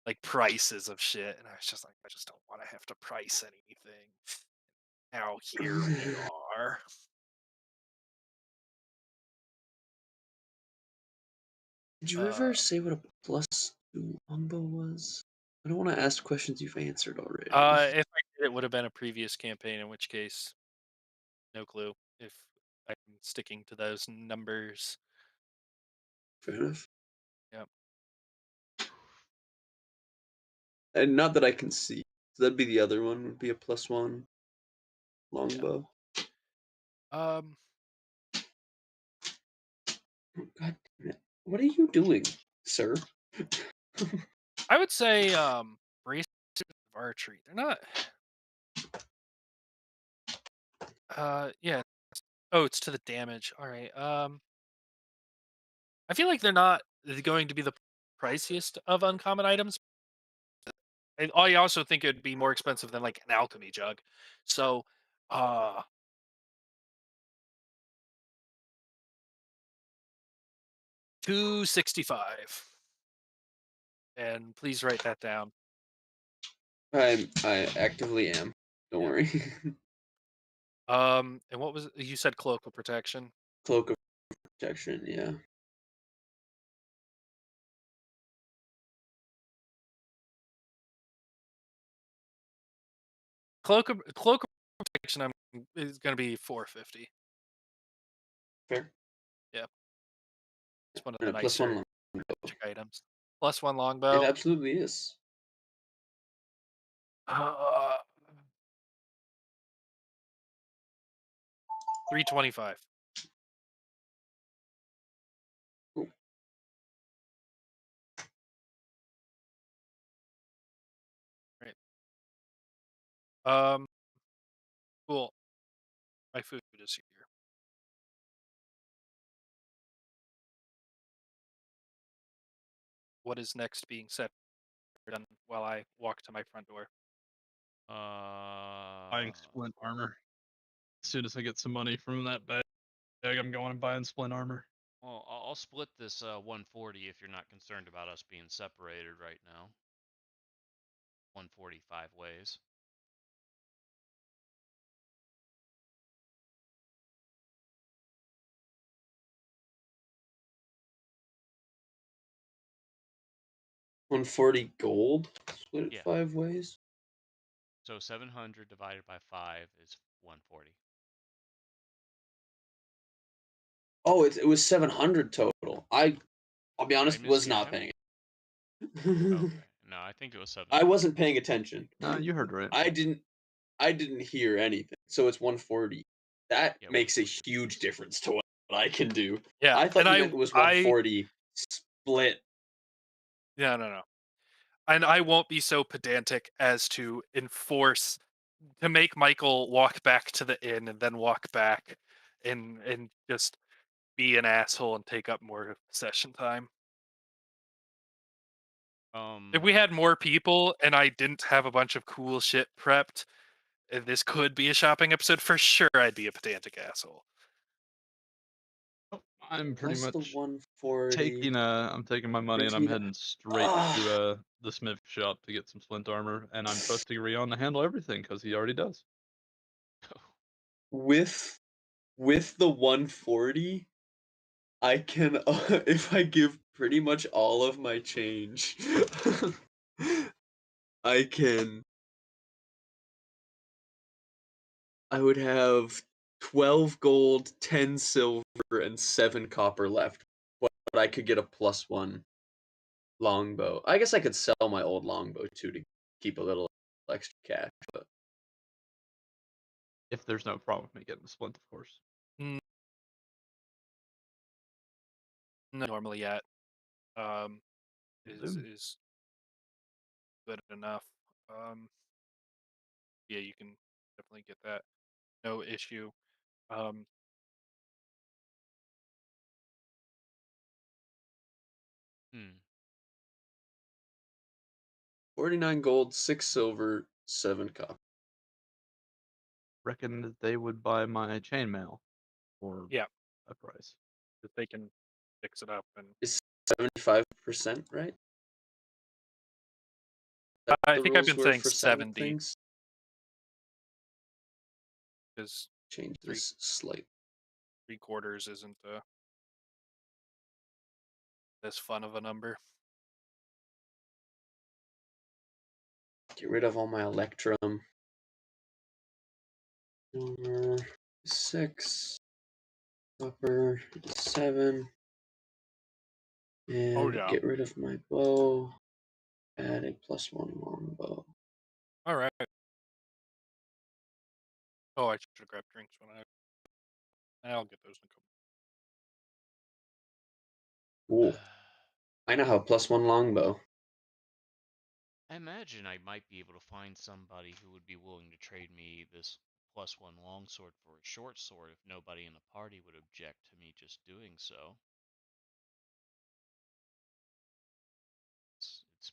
[SPEAKER 1] like prices of shit, and I was just like, I just don't want to have to price anything. Now here we are.
[SPEAKER 2] Did you
[SPEAKER 1] Uh,
[SPEAKER 2] ever say what a +2 longbow was? I don't want to ask questions you've answered already.
[SPEAKER 1] if I did, it would have been a previous campaign, in which case, no clue if I'm sticking to those numbers.
[SPEAKER 2] Fair enough.
[SPEAKER 1] Yep.
[SPEAKER 2] And not that I can see. So that'd be the other one, would be a +1
[SPEAKER 1] Yeah.
[SPEAKER 2] longbow.
[SPEAKER 1] Um,
[SPEAKER 2] Oh, God damn it. What are you doing, sir?
[SPEAKER 1] I would say braces of archery. They're not. Yeah. Oh, it's to the damage. All right. I feel like they're not going to be the priciest of uncommon items. And I also think it'd be more expensive than like an alchemy jug. So, uh, 265. And please write that down.
[SPEAKER 2] I actively am. Don't
[SPEAKER 1] Yeah.
[SPEAKER 2] worry.
[SPEAKER 1] And what was you said cloak of protection?
[SPEAKER 2] Cloak of protection. Yeah.
[SPEAKER 1] Cloak of protection is going to be 450.
[SPEAKER 2] Fair.
[SPEAKER 1] Yeah, it's one of
[SPEAKER 2] And
[SPEAKER 1] the
[SPEAKER 2] a plus one
[SPEAKER 1] nicer
[SPEAKER 2] longbow.
[SPEAKER 1] magic items. Plus one
[SPEAKER 2] It
[SPEAKER 1] longbow.
[SPEAKER 2] absolutely is.
[SPEAKER 1] Uh, 325.
[SPEAKER 2] Cool.
[SPEAKER 1] Right. Um. Cool. My food is here. What is next being set done while I walk to my front door?
[SPEAKER 4] Buying
[SPEAKER 3] Uh,
[SPEAKER 4] splint armor. As soon as I get some money from that bag, I'm going and buying splint armor.
[SPEAKER 3] well, I'll split this 140 if you're not concerned about us being separated right now. 145 ways.
[SPEAKER 2] $140 gold. Split it
[SPEAKER 3] Yeah.
[SPEAKER 2] 5 ways.
[SPEAKER 3] So 700 divided by 5 is 140.
[SPEAKER 2] Oh, it was 700 total. I'll be
[SPEAKER 3] Did I
[SPEAKER 2] honest, was
[SPEAKER 3] mishear
[SPEAKER 2] not
[SPEAKER 3] him?
[SPEAKER 2] paying.
[SPEAKER 3] Okay. No, I think it was
[SPEAKER 2] I
[SPEAKER 3] 700.
[SPEAKER 2] wasn't paying attention.
[SPEAKER 4] Nah, you heard right.
[SPEAKER 2] I didn't hear anything. So it's 140. That
[SPEAKER 3] Yeah,
[SPEAKER 2] makes a
[SPEAKER 3] 140.
[SPEAKER 2] huge difference to what I can do.
[SPEAKER 1] Yeah,
[SPEAKER 2] I
[SPEAKER 1] and
[SPEAKER 2] thought you meant it was
[SPEAKER 1] I
[SPEAKER 2] 140 split.
[SPEAKER 1] yeah, no, no, and I won't be so pedantic as to enforce to make Michael walk back to the inn and then walk back and just be an asshole and take up more session time. If
[SPEAKER 3] Um,
[SPEAKER 1] we had more people and I didn't have a bunch of cool shit prepped, this could be a shopping episode for sure. I'd be a pedantic asshole.
[SPEAKER 4] Oh, I'm pretty
[SPEAKER 2] Plus the
[SPEAKER 4] much
[SPEAKER 2] 140
[SPEAKER 4] I'm taking my money and
[SPEAKER 2] brings
[SPEAKER 4] I'm
[SPEAKER 2] me to.
[SPEAKER 4] heading straight to
[SPEAKER 2] Ah,
[SPEAKER 4] the smith shop to get some splint armor, and I'm trusting Rion to handle everything because he already does.
[SPEAKER 2] with the 140, I can if I give pretty much all of my change, I can I would have 12 gold, 10 silver, and 7 copper left. But I could get a plus 1 longbow. I guess I could sell my old longbow too to keep a little extra cash, but
[SPEAKER 4] If there's no problem with me getting the splint, of course.
[SPEAKER 1] Mm, not normally yet. Um,
[SPEAKER 4] Will
[SPEAKER 1] is
[SPEAKER 4] do.
[SPEAKER 1] is good enough. Um, yeah, you can definitely get that. No issue. Um,
[SPEAKER 3] hmm.
[SPEAKER 2] 49 gold, 6 silver, 7 copper.
[SPEAKER 4] Reckon that they would buy my chainmail for
[SPEAKER 1] yeah,
[SPEAKER 4] a price.
[SPEAKER 1] that they can fix it up, and
[SPEAKER 2] Is 75% right? That
[SPEAKER 1] I
[SPEAKER 2] the
[SPEAKER 1] think I've
[SPEAKER 2] rules
[SPEAKER 1] been
[SPEAKER 2] were
[SPEAKER 1] saying
[SPEAKER 2] for selling
[SPEAKER 1] 70
[SPEAKER 2] things?
[SPEAKER 1] because
[SPEAKER 2] Change
[SPEAKER 1] three
[SPEAKER 2] this slight.
[SPEAKER 1] three quarters isn't as fun of a number.
[SPEAKER 2] Get rid of all my electrum. Silver 6, copper 7,
[SPEAKER 1] Oh
[SPEAKER 2] and
[SPEAKER 1] yeah.
[SPEAKER 2] get rid of my bow. Add a plus 1 longbow.
[SPEAKER 1] All right. Oh, I should have grabbed drinks when I'll get those in a couple.
[SPEAKER 2] Ooh, I now have plus 1 longbow.
[SPEAKER 3] I imagine I might be able to find somebody who would be willing to trade me this +1 longsword for a short sword if nobody in the party would object to me just doing so. It's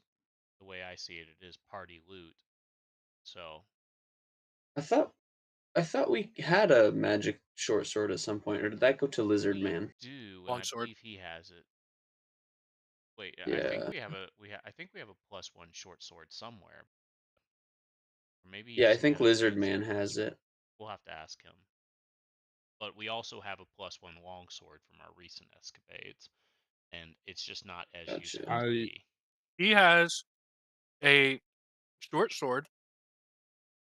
[SPEAKER 3] the way I see it. It is party loot. So
[SPEAKER 2] I thought I thought we had a magic short sword at some point, or did that go to Lizard
[SPEAKER 3] we
[SPEAKER 2] Man?
[SPEAKER 3] do, and I
[SPEAKER 1] Longsword.
[SPEAKER 3] believe he has it. Wait, I think
[SPEAKER 2] Yeah.
[SPEAKER 3] we have I think we have a +1 short sword somewhere, or maybe he
[SPEAKER 2] Yeah, I
[SPEAKER 3] just
[SPEAKER 2] think
[SPEAKER 3] had it
[SPEAKER 2] Lizard Man
[SPEAKER 3] transferred
[SPEAKER 2] has
[SPEAKER 3] elsewhere.
[SPEAKER 2] it.
[SPEAKER 3] We'll have to ask him. But we also have a +1 longsword from our recent escapades, and it's just not as useful
[SPEAKER 2] Gotcha.
[SPEAKER 3] to
[SPEAKER 4] I
[SPEAKER 3] me.
[SPEAKER 1] He has a short sword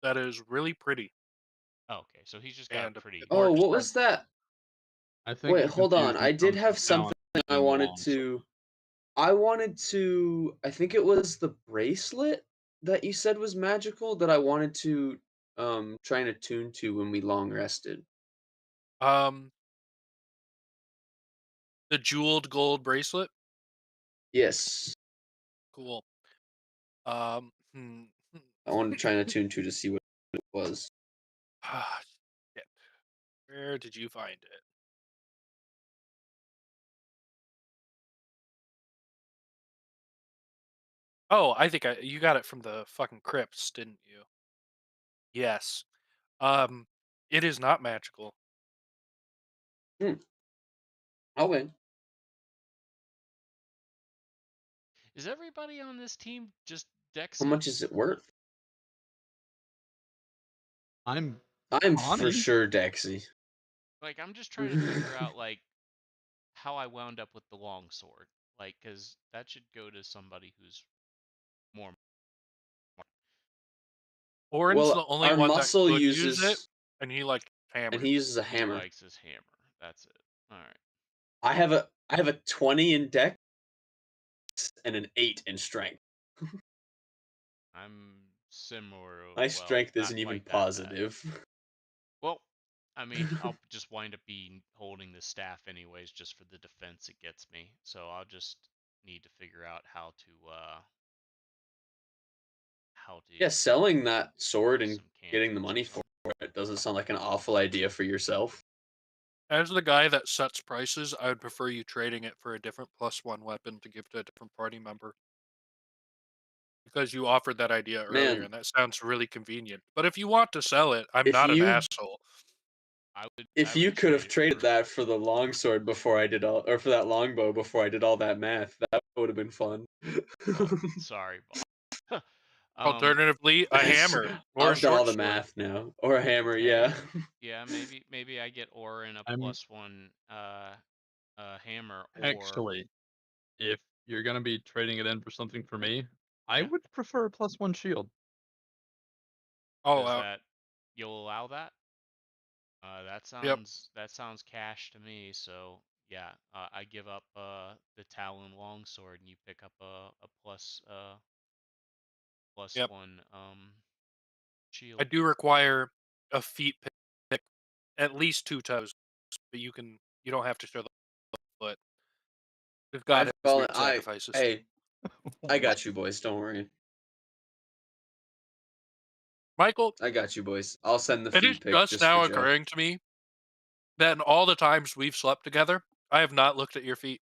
[SPEAKER 1] that is really pretty
[SPEAKER 3] Oh, okay, so he's just got a
[SPEAKER 1] and a bit
[SPEAKER 3] pretty.
[SPEAKER 1] more
[SPEAKER 2] Oh, what was
[SPEAKER 1] dispensable.
[SPEAKER 2] that?
[SPEAKER 4] I think
[SPEAKER 2] Wait,
[SPEAKER 4] you're
[SPEAKER 2] hold on.
[SPEAKER 4] confusing
[SPEAKER 2] I did
[SPEAKER 4] something
[SPEAKER 2] have
[SPEAKER 4] now.
[SPEAKER 2] something
[SPEAKER 4] I'm
[SPEAKER 2] I
[SPEAKER 4] using the
[SPEAKER 2] wanted
[SPEAKER 4] long sword.
[SPEAKER 2] to. I think it was the bracelet that you said was magical that I wanted to try and attune to when we long rested.
[SPEAKER 1] Um, the jeweled gold bracelet,
[SPEAKER 2] Yes.
[SPEAKER 1] cool. Hmm.
[SPEAKER 2] I wanted to try and attune to see what it was.
[SPEAKER 1] Ah, shit. Where did you find it? Oh, I think you got it from the fucking crypts, didn't you? Yes. Um, it is not magical.
[SPEAKER 2] Hmm. Okay.
[SPEAKER 3] Is everybody on this team just
[SPEAKER 2] How
[SPEAKER 3] Dexy?
[SPEAKER 2] much is it worth?
[SPEAKER 4] I'm
[SPEAKER 2] I'm for
[SPEAKER 4] Connie.
[SPEAKER 2] sure Dexy.
[SPEAKER 3] Like, I'm just trying to figure out like how I wound up with the longsword. Like, because that should go to somebody who's more.
[SPEAKER 1] Orin's the
[SPEAKER 2] Well,
[SPEAKER 1] only
[SPEAKER 2] our
[SPEAKER 1] one that
[SPEAKER 2] muscle
[SPEAKER 1] could use it,
[SPEAKER 2] uses,
[SPEAKER 1] and he likes
[SPEAKER 2] and
[SPEAKER 1] hammers.
[SPEAKER 2] he uses a
[SPEAKER 3] He
[SPEAKER 2] hammer.
[SPEAKER 3] likes his hammer. That's it. All right.
[SPEAKER 2] I have a 20 in dex and an 8 in strength.
[SPEAKER 3] I'm similar.
[SPEAKER 2] My
[SPEAKER 3] Well,
[SPEAKER 2] strength
[SPEAKER 3] not
[SPEAKER 2] isn't even
[SPEAKER 3] quite that bad.
[SPEAKER 2] positive.
[SPEAKER 3] Well, I mean, I'll just wind up being holding the staff anyways, just for the defense it gets me. So I'll just need to figure out how to
[SPEAKER 2] Yeah, selling that sword
[SPEAKER 3] use
[SPEAKER 2] and
[SPEAKER 3] some
[SPEAKER 2] getting the
[SPEAKER 3] cantrips or
[SPEAKER 2] money for
[SPEAKER 3] something.
[SPEAKER 2] it doesn't sound like an awful idea for yourself.
[SPEAKER 1] As the guy that sets prices, I would prefer you trading it for a different +1 weapon to give to a different party member. Because you offered that idea earlier,
[SPEAKER 2] Man,
[SPEAKER 1] and that sounds really convenient. But if you want to sell it, I'm
[SPEAKER 2] if
[SPEAKER 1] not an
[SPEAKER 2] you
[SPEAKER 1] asshole.
[SPEAKER 3] I
[SPEAKER 2] if you
[SPEAKER 3] would
[SPEAKER 2] could
[SPEAKER 3] trade
[SPEAKER 2] have
[SPEAKER 3] it
[SPEAKER 2] traded
[SPEAKER 3] for.
[SPEAKER 2] that for the longsword before I did all, or for that longbow before I did all that math, that would have been fun.
[SPEAKER 3] Well, sorry, boss. um,
[SPEAKER 1] Alternatively, a hammer or a
[SPEAKER 2] I've done all
[SPEAKER 1] short
[SPEAKER 2] the
[SPEAKER 1] sword.
[SPEAKER 2] math now, or a hammer, yeah.
[SPEAKER 3] hey, yeah, maybe I get ore and a
[SPEAKER 4] I'm
[SPEAKER 3] +1 hammer, or
[SPEAKER 4] actually, if you're gonna be trading it in for something for me, I
[SPEAKER 3] yeah.
[SPEAKER 4] would prefer a +1 shield.
[SPEAKER 1] All
[SPEAKER 3] Does
[SPEAKER 1] out.
[SPEAKER 3] that you'll allow that?
[SPEAKER 1] Yep.
[SPEAKER 3] That sounds cash to me. So yeah, I give up the Talon longsword, and you pick up a plus
[SPEAKER 1] Yep.
[SPEAKER 3] one
[SPEAKER 1] I
[SPEAKER 3] shield.
[SPEAKER 1] do require a feet pick, at least 2 toes, but you don't have to show the foot. If God
[SPEAKER 2] I've
[SPEAKER 1] has
[SPEAKER 2] all
[SPEAKER 1] made sacrifices.
[SPEAKER 2] hey, I
[SPEAKER 4] What?
[SPEAKER 2] got you boys, don't worry.
[SPEAKER 1] Michael,
[SPEAKER 2] I got you boys. I'll send the
[SPEAKER 1] it is
[SPEAKER 2] feed pic
[SPEAKER 1] just
[SPEAKER 2] just for
[SPEAKER 1] now
[SPEAKER 2] Joe.
[SPEAKER 1] occurring to me that in all the times we've slept together, I have not looked at your feet.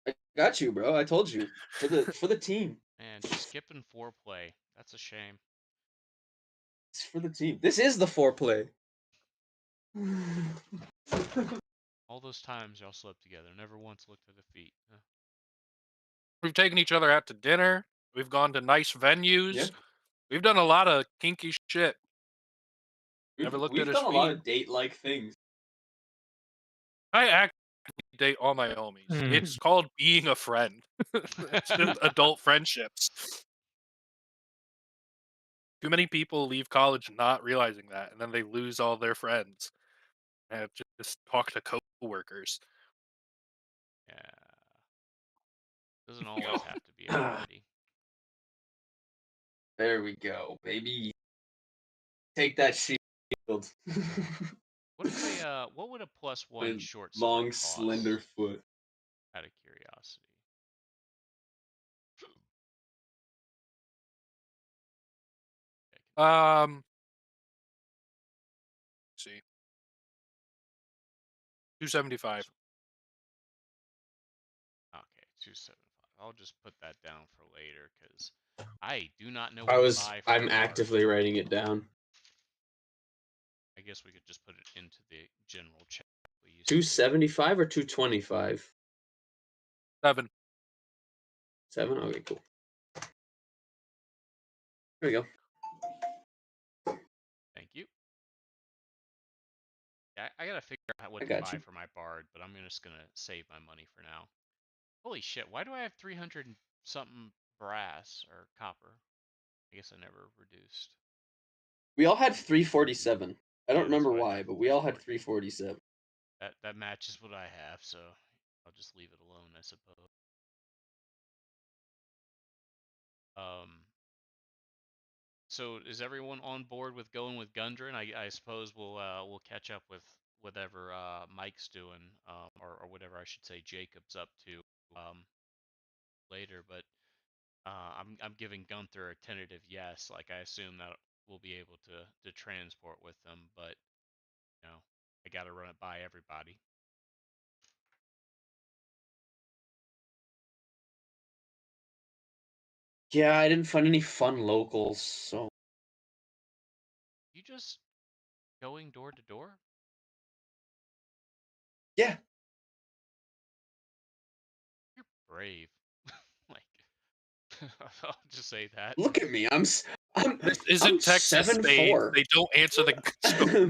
[SPEAKER 2] I got you, bro. I told you. For the team.
[SPEAKER 3] Man, just skipping foreplay. That's a shame.
[SPEAKER 2] It's for the team. This is the foreplay.
[SPEAKER 3] All those times y'all slept together, never once looked at the feet. Huh.
[SPEAKER 1] We've taken each other out to dinner. We've gone to nice
[SPEAKER 2] Yeah.
[SPEAKER 1] venues. We've done a lot of kinky shit. Never
[SPEAKER 2] We've
[SPEAKER 1] looked at
[SPEAKER 2] we've
[SPEAKER 1] his
[SPEAKER 2] done a lot
[SPEAKER 1] feet.
[SPEAKER 2] of date like things.
[SPEAKER 1] I actually date all my homies.
[SPEAKER 4] Hmm.
[SPEAKER 1] It's called being a friend. It's just adult friendships. Too many people leave college not realizing that, and then they lose all their friends and just talk to coworkers.
[SPEAKER 3] Yeah, doesn't always have to be everybody.
[SPEAKER 2] There we go, baby. Take that shield.
[SPEAKER 3] What would a +1
[SPEAKER 2] My
[SPEAKER 3] short sword
[SPEAKER 2] long, slender
[SPEAKER 3] cost?
[SPEAKER 2] foot.
[SPEAKER 3] Out of curiosity.
[SPEAKER 1] See, 275.
[SPEAKER 3] Okay, 275. I'll just put that down for later because I do not know what to buy for
[SPEAKER 2] I'm
[SPEAKER 3] the bard.
[SPEAKER 2] actively writing it down.
[SPEAKER 3] I guess we could just put it into the general chat we used to do.
[SPEAKER 2] 275 or 225?
[SPEAKER 1] 7.
[SPEAKER 2] 7? Okay, cool. There we go.
[SPEAKER 3] Thank you. Yeah, I gotta figure out
[SPEAKER 2] I
[SPEAKER 3] what to
[SPEAKER 2] got
[SPEAKER 3] buy
[SPEAKER 2] you.
[SPEAKER 3] for my bard, but I'm just gonna save my money for now. Holy shit, why do I have 300 and something brass or copper? I guess I never reduced.
[SPEAKER 2] We all had 347. I don't
[SPEAKER 3] Yeah, that's
[SPEAKER 2] remember
[SPEAKER 3] what I
[SPEAKER 2] why,
[SPEAKER 3] have,
[SPEAKER 2] but we all had
[SPEAKER 3] 340.
[SPEAKER 2] 347.
[SPEAKER 3] That matches what I have, so I'll just leave it alone, I suppose. So is everyone on board with going with Gundren? I suppose we'll catch up with whatever Mike's doing, or whatever I should say Jacob's up to later. But I'm giving Gunther a tentative yes. Like I assume that we'll be able to transport with them, but you know I got to run it by everybody.
[SPEAKER 2] Yeah, I didn't find any fun locals, so
[SPEAKER 3] You just going door to door?
[SPEAKER 2] yeah.
[SPEAKER 3] You're brave. Like I'll just say that.
[SPEAKER 2] Look at me.
[SPEAKER 1] This
[SPEAKER 2] I'm
[SPEAKER 1] isn't Texas. They
[SPEAKER 2] 7'4".
[SPEAKER 1] they don't answer the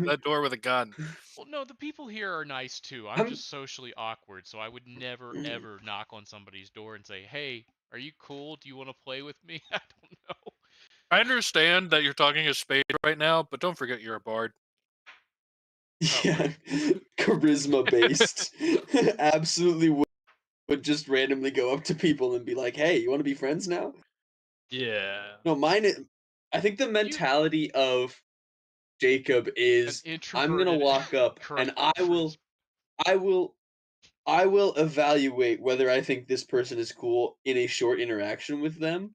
[SPEAKER 1] the door with a gun.
[SPEAKER 3] Well, no, the people here are nice too. I'm
[SPEAKER 2] I'm
[SPEAKER 3] just socially awkward, so I would never ever knock on somebody's door and say, "Hey, are you cool? Do you want to play with me?" I don't know.
[SPEAKER 1] I understand that you're talking a spade right now, but don't forget you're a bard.
[SPEAKER 3] Oh,
[SPEAKER 2] yeah,
[SPEAKER 3] right.
[SPEAKER 2] charisma based. Absolutely would just randomly go up to people and be like, "Hey, you want to be friends now?"
[SPEAKER 4] Yeah.
[SPEAKER 2] No, I think the
[SPEAKER 3] You
[SPEAKER 2] mentality of Jacob
[SPEAKER 3] an
[SPEAKER 2] is I'm gonna
[SPEAKER 3] introverted
[SPEAKER 2] walk up and
[SPEAKER 3] grunt for
[SPEAKER 2] I will I will evaluate whether I think this person is cool in a short interaction with them.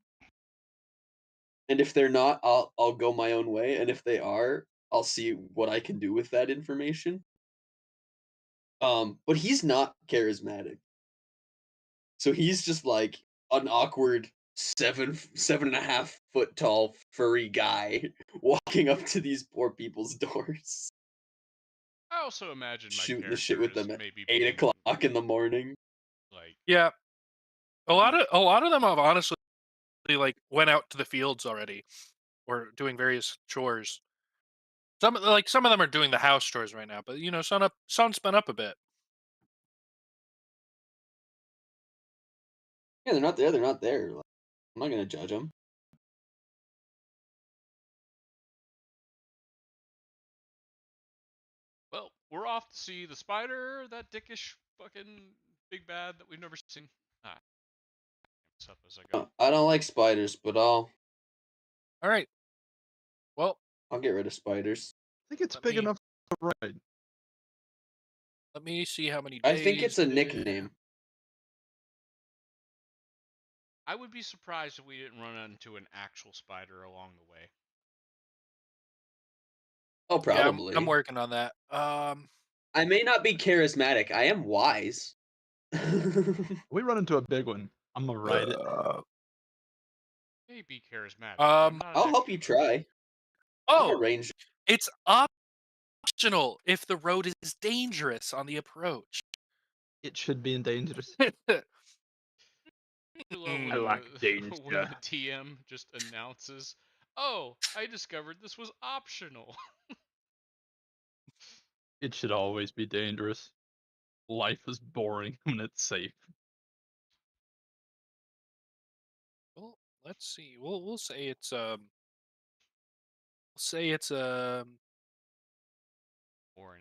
[SPEAKER 2] And if they're not, I'll go my own way. And if they are, I'll see what I can do with that information. But he's not charismatic. So he's just like an awkward 7.5 foot tall furry guy walking up to these poor people's doors,
[SPEAKER 3] I also imagine my
[SPEAKER 2] shooting the shit
[SPEAKER 3] character
[SPEAKER 2] with
[SPEAKER 3] is
[SPEAKER 2] them at
[SPEAKER 3] maybe
[SPEAKER 2] 8 o'clock in the morning.
[SPEAKER 3] like
[SPEAKER 1] Yeah,
[SPEAKER 3] I'm
[SPEAKER 1] a lot of them have honestly like went out to the fields already or doing various chores. Some of them are doing the house chores right now, but sun's been up a bit.
[SPEAKER 2] Yeah, they're not there. They're not there. Like, I'm not gonna judge them.
[SPEAKER 3] well, we're off to see the spider, that dickish fucking big bad that we've never seen. Ah, what's up as I go.
[SPEAKER 2] I don't like spiders, but
[SPEAKER 1] All right. Well,
[SPEAKER 2] I'll get rid of spiders.
[SPEAKER 4] I think it's
[SPEAKER 1] let
[SPEAKER 4] big
[SPEAKER 1] me
[SPEAKER 4] enough to ride.
[SPEAKER 1] let me see how many
[SPEAKER 2] I think it's
[SPEAKER 1] days
[SPEAKER 2] a
[SPEAKER 1] it is.
[SPEAKER 2] nickname.
[SPEAKER 3] I would be surprised if we didn't run into an actual spider along the way.
[SPEAKER 2] Oh,
[SPEAKER 1] Yeah, I'm
[SPEAKER 2] probably.
[SPEAKER 1] working on that.
[SPEAKER 2] I may not be charismatic. I am wise.
[SPEAKER 4] We run into a big one. I'm gonna ride it.
[SPEAKER 3] May be charismatic, but I'm
[SPEAKER 1] um.
[SPEAKER 3] not an
[SPEAKER 2] I'll help you
[SPEAKER 3] extrovert.
[SPEAKER 2] try. I'm a
[SPEAKER 1] Oh,
[SPEAKER 2] ranger.
[SPEAKER 1] it's optional if the road is dangerous on the approach.
[SPEAKER 4] It should be dangerous.
[SPEAKER 3] I love
[SPEAKER 4] I
[SPEAKER 3] when
[SPEAKER 4] like
[SPEAKER 3] the when
[SPEAKER 4] danger.
[SPEAKER 3] the TM just announces, "Oh, I discovered this was optional."
[SPEAKER 4] It should always be dangerous. Life is boring when it's safe.
[SPEAKER 1] Well, let's see. We'll say it's
[SPEAKER 3] Warren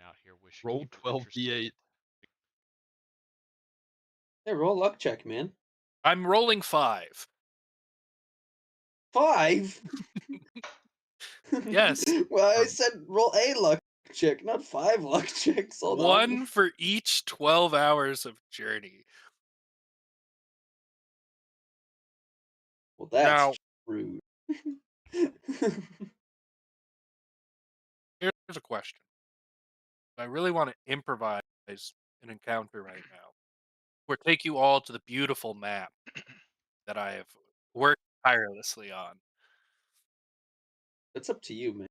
[SPEAKER 3] out here wishing he
[SPEAKER 4] Roll
[SPEAKER 3] were interested.
[SPEAKER 4] 12d8.
[SPEAKER 2] Hey, roll luck check, man.
[SPEAKER 1] I'm rolling 5.
[SPEAKER 2] 5?
[SPEAKER 1] Yes,
[SPEAKER 2] Well, I
[SPEAKER 4] Or
[SPEAKER 2] said roll a luck check, not 5 luck checks. Hold on.
[SPEAKER 1] one for each 12 hours of journey.
[SPEAKER 2] Well, that's
[SPEAKER 1] Now,
[SPEAKER 2] rude.
[SPEAKER 1] Here's a question. I really want to improvise an encounter right now, or take you all to the beautiful map that I have worked tirelessly on.
[SPEAKER 2] That's up to you, man.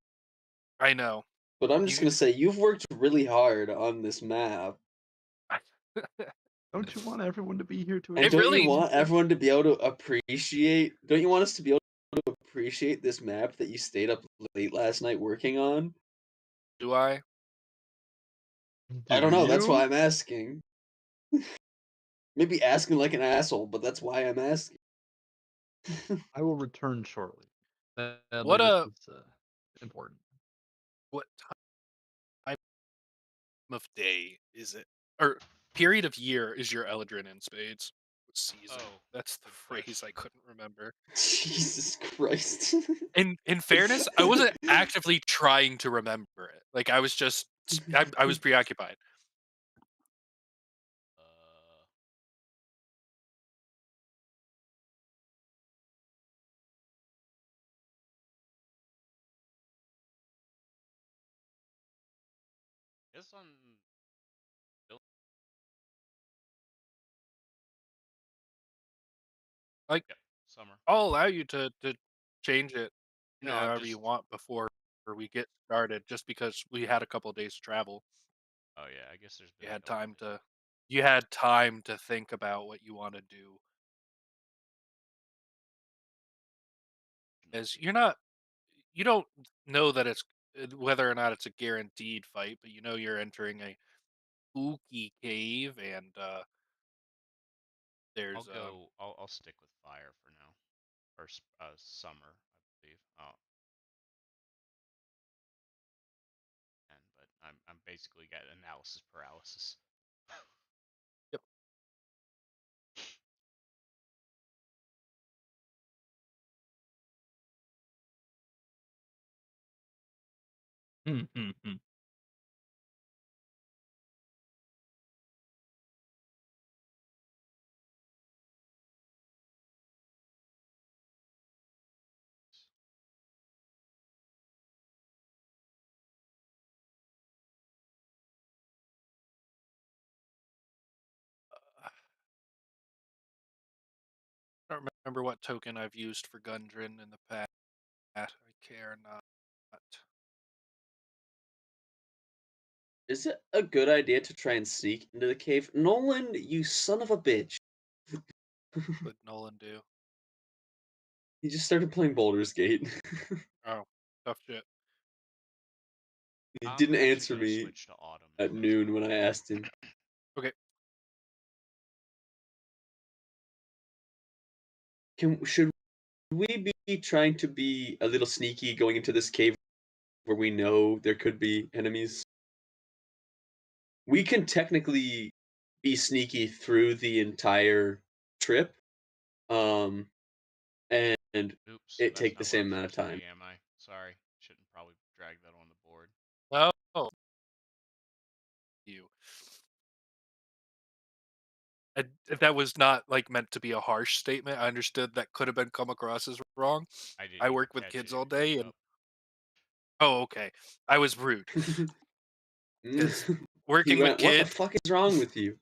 [SPEAKER 1] I know.
[SPEAKER 2] But I'm just
[SPEAKER 1] You
[SPEAKER 2] gonna say you've worked really hard on this map,
[SPEAKER 4] Don't you want everyone to be here to
[SPEAKER 2] and
[SPEAKER 1] it
[SPEAKER 2] don't you
[SPEAKER 1] really
[SPEAKER 2] want everyone to be able to appreciate? Don't you want us to be able to appreciate this map that you stayed up late last night working on?
[SPEAKER 1] do I?
[SPEAKER 2] I
[SPEAKER 4] Do
[SPEAKER 2] don't know. That's why
[SPEAKER 4] you?
[SPEAKER 2] I'm asking. Maybe asking like an asshole, but that's why I'm asking.
[SPEAKER 4] I will return shortly. Sadly,
[SPEAKER 1] What
[SPEAKER 4] this
[SPEAKER 1] a
[SPEAKER 4] is important.
[SPEAKER 1] what time of day is it? Or period of year is your Eldrin in spades? What season?
[SPEAKER 3] Oh,
[SPEAKER 1] That's the
[SPEAKER 3] good
[SPEAKER 1] phrase I
[SPEAKER 3] question.
[SPEAKER 1] couldn't remember.
[SPEAKER 2] Jesus Christ.
[SPEAKER 1] In fairness, I wasn't actively trying to remember it. Like I was just I was preoccupied.
[SPEAKER 3] Uh, guess on
[SPEAKER 1] Like
[SPEAKER 3] yep, summer.
[SPEAKER 1] I'll allow you to change it,
[SPEAKER 3] No, I'm
[SPEAKER 1] however you
[SPEAKER 3] just.
[SPEAKER 1] want before we get started, just because we had a couple of days to travel.
[SPEAKER 3] Oh yeah, I guess there's
[SPEAKER 1] You
[SPEAKER 3] been a
[SPEAKER 1] had
[SPEAKER 3] couple
[SPEAKER 1] time
[SPEAKER 3] days.
[SPEAKER 1] to you had time to think about what you want to do. As
[SPEAKER 3] Fortunately.
[SPEAKER 1] you're not you don't know that it's whether or not it's a guaranteed fight, but you know you're entering a spooky cave and
[SPEAKER 3] I'll
[SPEAKER 1] there's
[SPEAKER 3] go. I'll stick with fire for now, or summer, I believe. Oh, and but I'm basically got analysis paralysis.
[SPEAKER 1] yep.
[SPEAKER 4] Hmm, hmm, hmm.
[SPEAKER 1] I don't remember what token I've used for Gundren in the past. I care not.
[SPEAKER 2] Is it a good idea to try and sneak into the cave? Nolan, you son of a bitch.
[SPEAKER 1] What Nolan do?
[SPEAKER 2] He just started playing Baldur's Gate.
[SPEAKER 1] Oh, tough shit.
[SPEAKER 2] He
[SPEAKER 3] I'm
[SPEAKER 2] didn't
[SPEAKER 3] actually
[SPEAKER 2] answer
[SPEAKER 3] gonna
[SPEAKER 2] me
[SPEAKER 3] switch to autumn
[SPEAKER 2] at
[SPEAKER 3] though as
[SPEAKER 2] noon
[SPEAKER 3] well.
[SPEAKER 2] when I asked him.
[SPEAKER 1] Okay.
[SPEAKER 2] Should we be trying to be a little sneaky going into this cave where we know there could be enemies? We can technically be sneaky through the entire trip, um, and
[SPEAKER 3] Oops,
[SPEAKER 2] it
[SPEAKER 3] that's
[SPEAKER 2] take the
[SPEAKER 3] not what
[SPEAKER 2] same
[SPEAKER 3] I'm
[SPEAKER 2] amount of
[SPEAKER 3] supposed to
[SPEAKER 2] time.
[SPEAKER 3] be, am I? Sorry, shouldn't probably drag that on the board.
[SPEAKER 1] Oh, you. That was not like meant to be a harsh statement. I understood that could have been come across as wrong.
[SPEAKER 3] I didn't
[SPEAKER 1] I
[SPEAKER 3] even
[SPEAKER 1] work with
[SPEAKER 3] catch
[SPEAKER 1] kids
[SPEAKER 3] it
[SPEAKER 1] all
[SPEAKER 3] even coming
[SPEAKER 1] day, and
[SPEAKER 3] up.
[SPEAKER 1] oh, okay. I was rude because
[SPEAKER 2] He
[SPEAKER 1] working with
[SPEAKER 2] went, "What the
[SPEAKER 1] kids,
[SPEAKER 2] fuck is wrong with you?"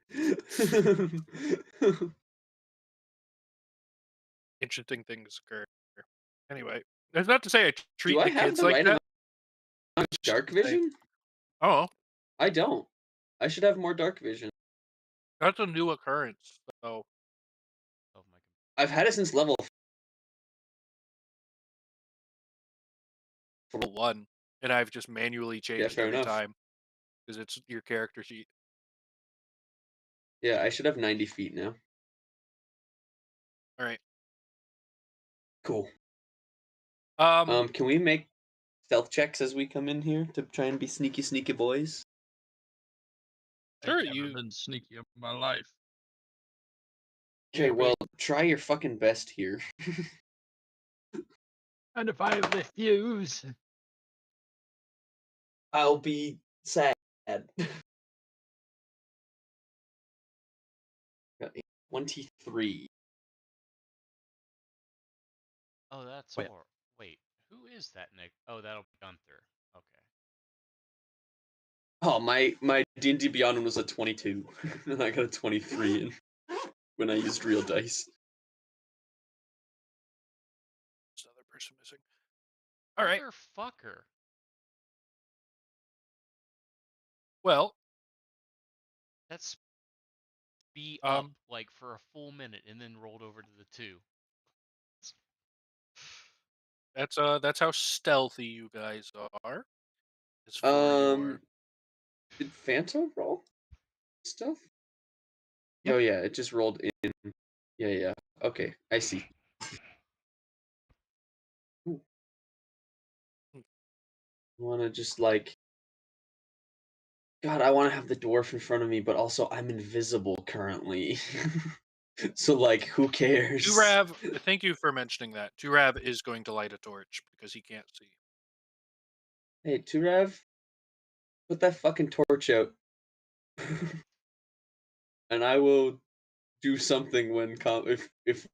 [SPEAKER 1] interesting things occur. Anyway, that's not to say I
[SPEAKER 2] Do
[SPEAKER 1] treat
[SPEAKER 2] I
[SPEAKER 1] the
[SPEAKER 2] have
[SPEAKER 1] kids
[SPEAKER 2] the
[SPEAKER 1] like
[SPEAKER 2] right
[SPEAKER 1] that.
[SPEAKER 2] amount of
[SPEAKER 1] It's just
[SPEAKER 2] dark
[SPEAKER 1] to say,
[SPEAKER 2] vision?
[SPEAKER 1] oh,
[SPEAKER 2] I don't. I should have more dark vision.
[SPEAKER 1] that's a new occurrence. So
[SPEAKER 3] Oh my.
[SPEAKER 2] I've had it since level 4.
[SPEAKER 1] one, and I've just manually
[SPEAKER 2] Yeah,
[SPEAKER 1] changed
[SPEAKER 2] fair
[SPEAKER 1] every
[SPEAKER 2] enough.
[SPEAKER 1] time because it's your character sheet.
[SPEAKER 2] Yeah, I should have 90 feet now.
[SPEAKER 1] All right.
[SPEAKER 2] Cool.
[SPEAKER 1] Um,
[SPEAKER 2] Can we make stealth checks as we come in here to try and be sneaky, sneaky boys?
[SPEAKER 4] I've
[SPEAKER 1] sure.
[SPEAKER 4] never
[SPEAKER 1] You
[SPEAKER 4] been sneaky in my life.
[SPEAKER 2] Okay,
[SPEAKER 1] I mean,
[SPEAKER 2] well, try your fucking best here.
[SPEAKER 4] And if I refuse,
[SPEAKER 2] I'll be sad. Got a 23.
[SPEAKER 3] Oh, that's
[SPEAKER 4] wait,
[SPEAKER 3] hor. Wait, who is that Nick? Oh, that'll be Gunther. Okay.
[SPEAKER 2] Oh, my D&D Beyond one was a 22, and I got a 23 when I used real dice.
[SPEAKER 1] There's another person missing. All right.
[SPEAKER 3] Motherfucker.
[SPEAKER 1] Well,
[SPEAKER 3] That's be up
[SPEAKER 1] um,
[SPEAKER 3] like for a full minute and then rolled over to the 2.
[SPEAKER 1] that's how stealthy you guys are. Is for your
[SPEAKER 2] Did Phantom roll stuff?
[SPEAKER 1] Yep.
[SPEAKER 2] Oh yeah, it just rolled in. Yeah. Okay, I see. Ooh, I want to just like, God, I want to have the dwarf in front of me, but also I'm invisible currently. So like, who cares?
[SPEAKER 1] Turab, thank you for mentioning that. Turab is going to light a torch because he can't see.
[SPEAKER 2] Hey, Turav, put that fucking torch out, and I will do something when if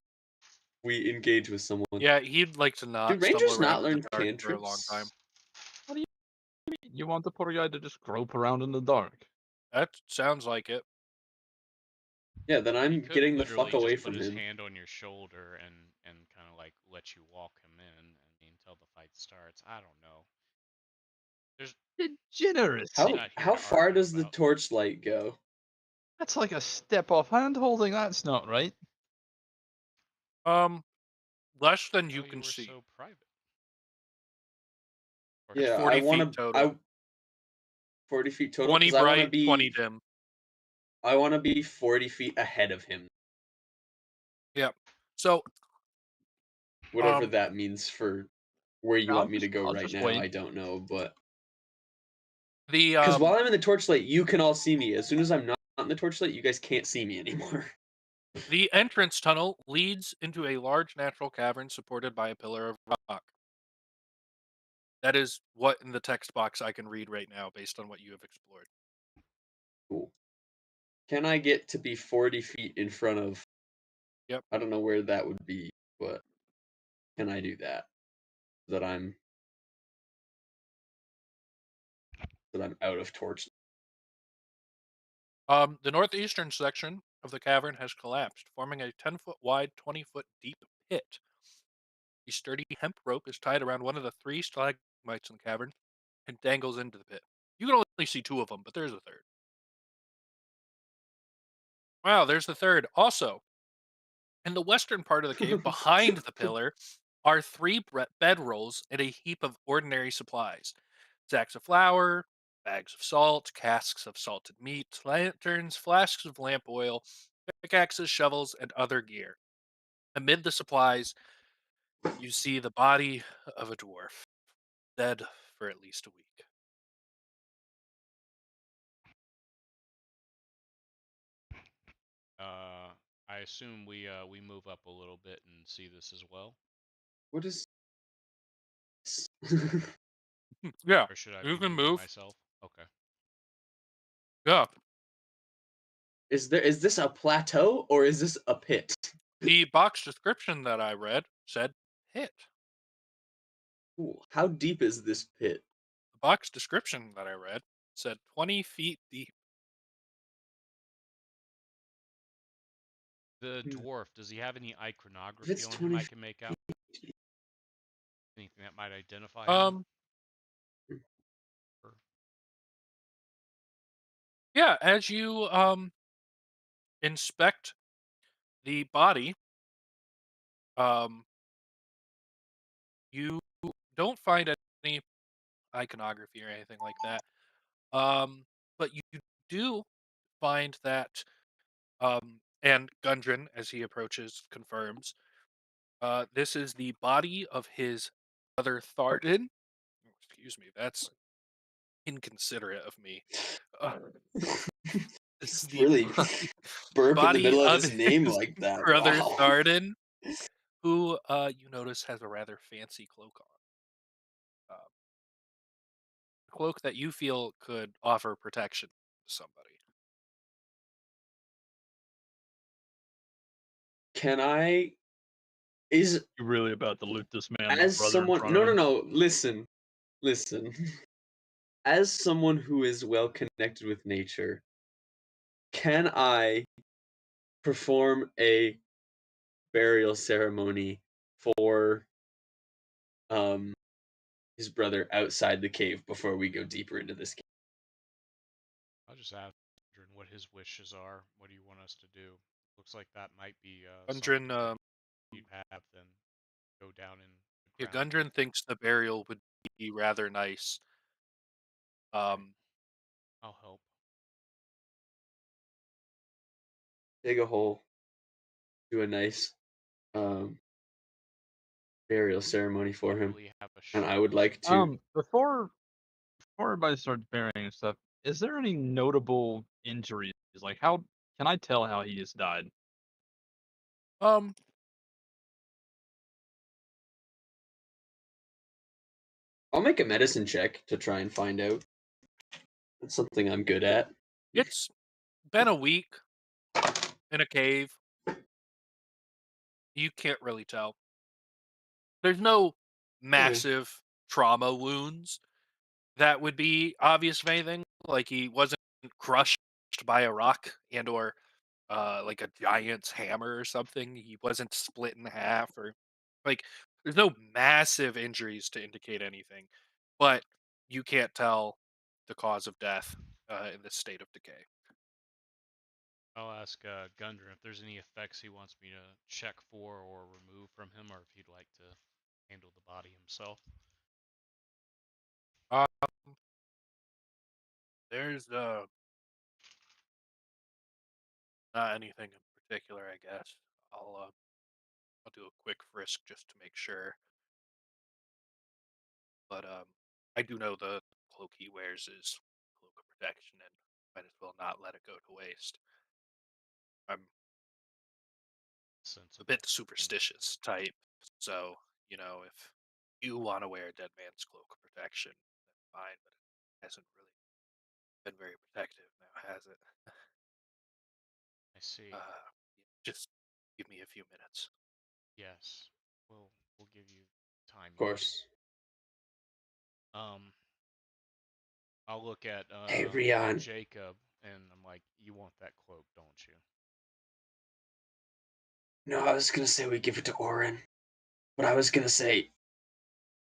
[SPEAKER 2] we engage with someone.
[SPEAKER 1] Yeah, he'd like to
[SPEAKER 2] Do
[SPEAKER 1] not stumble
[SPEAKER 2] rangers
[SPEAKER 1] around
[SPEAKER 2] not
[SPEAKER 1] in the
[SPEAKER 2] learn
[SPEAKER 1] dark for a long time.
[SPEAKER 2] cantrips?
[SPEAKER 4] What do you mean? You want the poor guy to just grope around in the dark?
[SPEAKER 1] That sounds like it.
[SPEAKER 2] Yeah, then
[SPEAKER 3] He
[SPEAKER 2] I'm
[SPEAKER 3] could
[SPEAKER 2] getting the fuck
[SPEAKER 3] literally
[SPEAKER 2] away
[SPEAKER 3] just put
[SPEAKER 2] from
[SPEAKER 3] his
[SPEAKER 2] him.
[SPEAKER 3] hand on your shoulder and kind of like let you walk him in. I mean, until the fight starts. I don't know. There's.
[SPEAKER 4] Degeneracy.
[SPEAKER 3] I'm
[SPEAKER 2] How
[SPEAKER 3] not here
[SPEAKER 2] how
[SPEAKER 3] to
[SPEAKER 2] far
[SPEAKER 3] argue
[SPEAKER 2] does the
[SPEAKER 3] about.
[SPEAKER 2] torchlight go?
[SPEAKER 4] That's like a step off hand holding. That's not right.
[SPEAKER 1] Um, less
[SPEAKER 3] I
[SPEAKER 1] than
[SPEAKER 3] didn't
[SPEAKER 1] you
[SPEAKER 3] know you
[SPEAKER 1] can
[SPEAKER 3] were
[SPEAKER 1] see.
[SPEAKER 3] so private. Or
[SPEAKER 1] It's
[SPEAKER 2] Yeah,
[SPEAKER 3] so.
[SPEAKER 2] I
[SPEAKER 1] 40
[SPEAKER 2] want
[SPEAKER 1] feet
[SPEAKER 2] to.
[SPEAKER 1] total.
[SPEAKER 2] I 40 feet total
[SPEAKER 1] 20
[SPEAKER 2] because I want to
[SPEAKER 1] bright, 20
[SPEAKER 2] be.
[SPEAKER 1] dim.
[SPEAKER 2] I want to be 40 feet ahead of him,
[SPEAKER 1] Yep. So,
[SPEAKER 2] whatever
[SPEAKER 1] um,
[SPEAKER 2] that means for where you
[SPEAKER 4] I'll
[SPEAKER 2] want me
[SPEAKER 4] just
[SPEAKER 2] to go
[SPEAKER 4] I'll
[SPEAKER 2] right
[SPEAKER 4] just
[SPEAKER 2] now.
[SPEAKER 4] wait.
[SPEAKER 2] I don't know, but
[SPEAKER 1] the
[SPEAKER 2] because while I'm in the torchlight, you can all see me. As soon as I'm not in the torchlight, you guys can't see me anymore.
[SPEAKER 1] the entrance tunnel leads into a large natural cavern supported by a pillar of rock. That is what in the text box I can read right now based on what you have explored.
[SPEAKER 2] Cool. Can I get to be 40 feet in front of?
[SPEAKER 1] Yep.
[SPEAKER 2] I don't know where that would be, but can I do that? That I'm out of torch.
[SPEAKER 1] The northeastern section of the cavern has collapsed, forming a 10-foot wide, 20-foot deep pit. A sturdy hemp rope is tied around one of the three stalagmites in the cavern and dangles into the pit. You can only see two of them, but there's a third. Wow, there's the third. Also, in the western part of the cave, behind the pillar, are three bedrolls and a heap of ordinary supplies: sacks of flour, bags of salt, casks of salted meat, lanterns, flasks of lamp oil, pickaxes, shovels, and other gear. Amid the supplies, you see the body of a dwarf, dead for at least a week.
[SPEAKER 3] Uh, I assume we move up a little bit and see this as well.
[SPEAKER 2] What is?
[SPEAKER 1] Yeah,
[SPEAKER 3] Or should I
[SPEAKER 1] you
[SPEAKER 3] be
[SPEAKER 1] can
[SPEAKER 3] moving
[SPEAKER 1] move.
[SPEAKER 3] myself? Okay.
[SPEAKER 1] Yeah,
[SPEAKER 2] Is this a plateau or is this a pit?
[SPEAKER 1] the box description that I read said hit.
[SPEAKER 2] Ooh, how deep is this pit?
[SPEAKER 1] The box description that I read said 20 feet deep.
[SPEAKER 3] The
[SPEAKER 2] Hmm.
[SPEAKER 3] dwarf, does he have any
[SPEAKER 2] If
[SPEAKER 3] iconography
[SPEAKER 2] it's
[SPEAKER 3] on him
[SPEAKER 2] 20
[SPEAKER 3] I can make out? Anything that might identify him?
[SPEAKER 1] Um,
[SPEAKER 2] feet.
[SPEAKER 3] Or,
[SPEAKER 1] yeah, as you inspect the body, um, you don't find any iconography or anything like that. But you do find that, and Gundren, as he approaches, confirms, this is the body of his brother Tharden. Oh, excuse me, that's inconsiderate of me. Uh, this is the
[SPEAKER 2] Really burp in the
[SPEAKER 1] body
[SPEAKER 2] middle of
[SPEAKER 1] of
[SPEAKER 2] his name
[SPEAKER 1] his
[SPEAKER 2] like that.
[SPEAKER 1] brother
[SPEAKER 2] Wow.
[SPEAKER 1] Tharden, who you notice has a rather fancy cloak on. A cloak that you feel could offer protection to somebody.
[SPEAKER 2] Can I is
[SPEAKER 4] You're really about to loot this man's
[SPEAKER 2] as
[SPEAKER 4] brother in
[SPEAKER 2] someone
[SPEAKER 4] front of
[SPEAKER 2] no,
[SPEAKER 4] him.
[SPEAKER 2] listen. Listen. as someone who is well connected with nature, can I perform a burial ceremony for um his brother outside the cave before we go deeper into this cave?
[SPEAKER 3] I'll just ask Gundren what his wishes are. What do you want us to do? Looks like that might be
[SPEAKER 1] Gundren,
[SPEAKER 3] something that you'd have then go down in the
[SPEAKER 1] yeah,
[SPEAKER 3] ground with.
[SPEAKER 1] Gundren thinks the burial would be rather nice.
[SPEAKER 3] Okay,
[SPEAKER 1] Um,
[SPEAKER 3] I'll help.
[SPEAKER 2] Dig a hole, do a nice um burial ceremony for him,
[SPEAKER 3] Luckily, have a
[SPEAKER 2] and I
[SPEAKER 3] shovel.
[SPEAKER 2] would like to.
[SPEAKER 4] Before everybody starts burying and stuff, is there any notable injuries? Like, how can I tell how he has died?
[SPEAKER 1] um,
[SPEAKER 2] I'll make a medicine check to try and find out. That's something I'm good at.
[SPEAKER 1] it's been a week in a cave. You can't really tell. There's no
[SPEAKER 2] Okay.
[SPEAKER 1] massive trauma wounds that would be obvious of anything. Like he wasn't crushed by a rock and or like a giant's hammer or something. He wasn't split in half or like there's no massive injuries to indicate anything. But you can't tell the cause of death in this state of decay.
[SPEAKER 3] I'll ask Gundren if there's any effects he wants me to check for or remove from him, or if he'd like to handle the body himself.
[SPEAKER 1] Uh, there's not anything in particular, I guess. I'll do a quick frisk just to make sure. But I do know the cloak he wears is cloak of protection, and might as well not let it go to waste. I'm a
[SPEAKER 3] Sensible.
[SPEAKER 1] bit
[SPEAKER 3] Indeed.
[SPEAKER 1] superstitious type, so if you want to wear a dead man's cloak of protection, that's fine. But it hasn't really been very protective now, has it?
[SPEAKER 3] I see.
[SPEAKER 1] Uh, just give me a few minutes.
[SPEAKER 3] Yes. We'll give you time
[SPEAKER 2] Of
[SPEAKER 3] you need.
[SPEAKER 2] course.
[SPEAKER 3] I'll look at
[SPEAKER 2] Hey, Rion.
[SPEAKER 3] Jacob and I'm like, you want that cloak, don't you?
[SPEAKER 2] No, I was gonna say we give it to Orin, but I was gonna say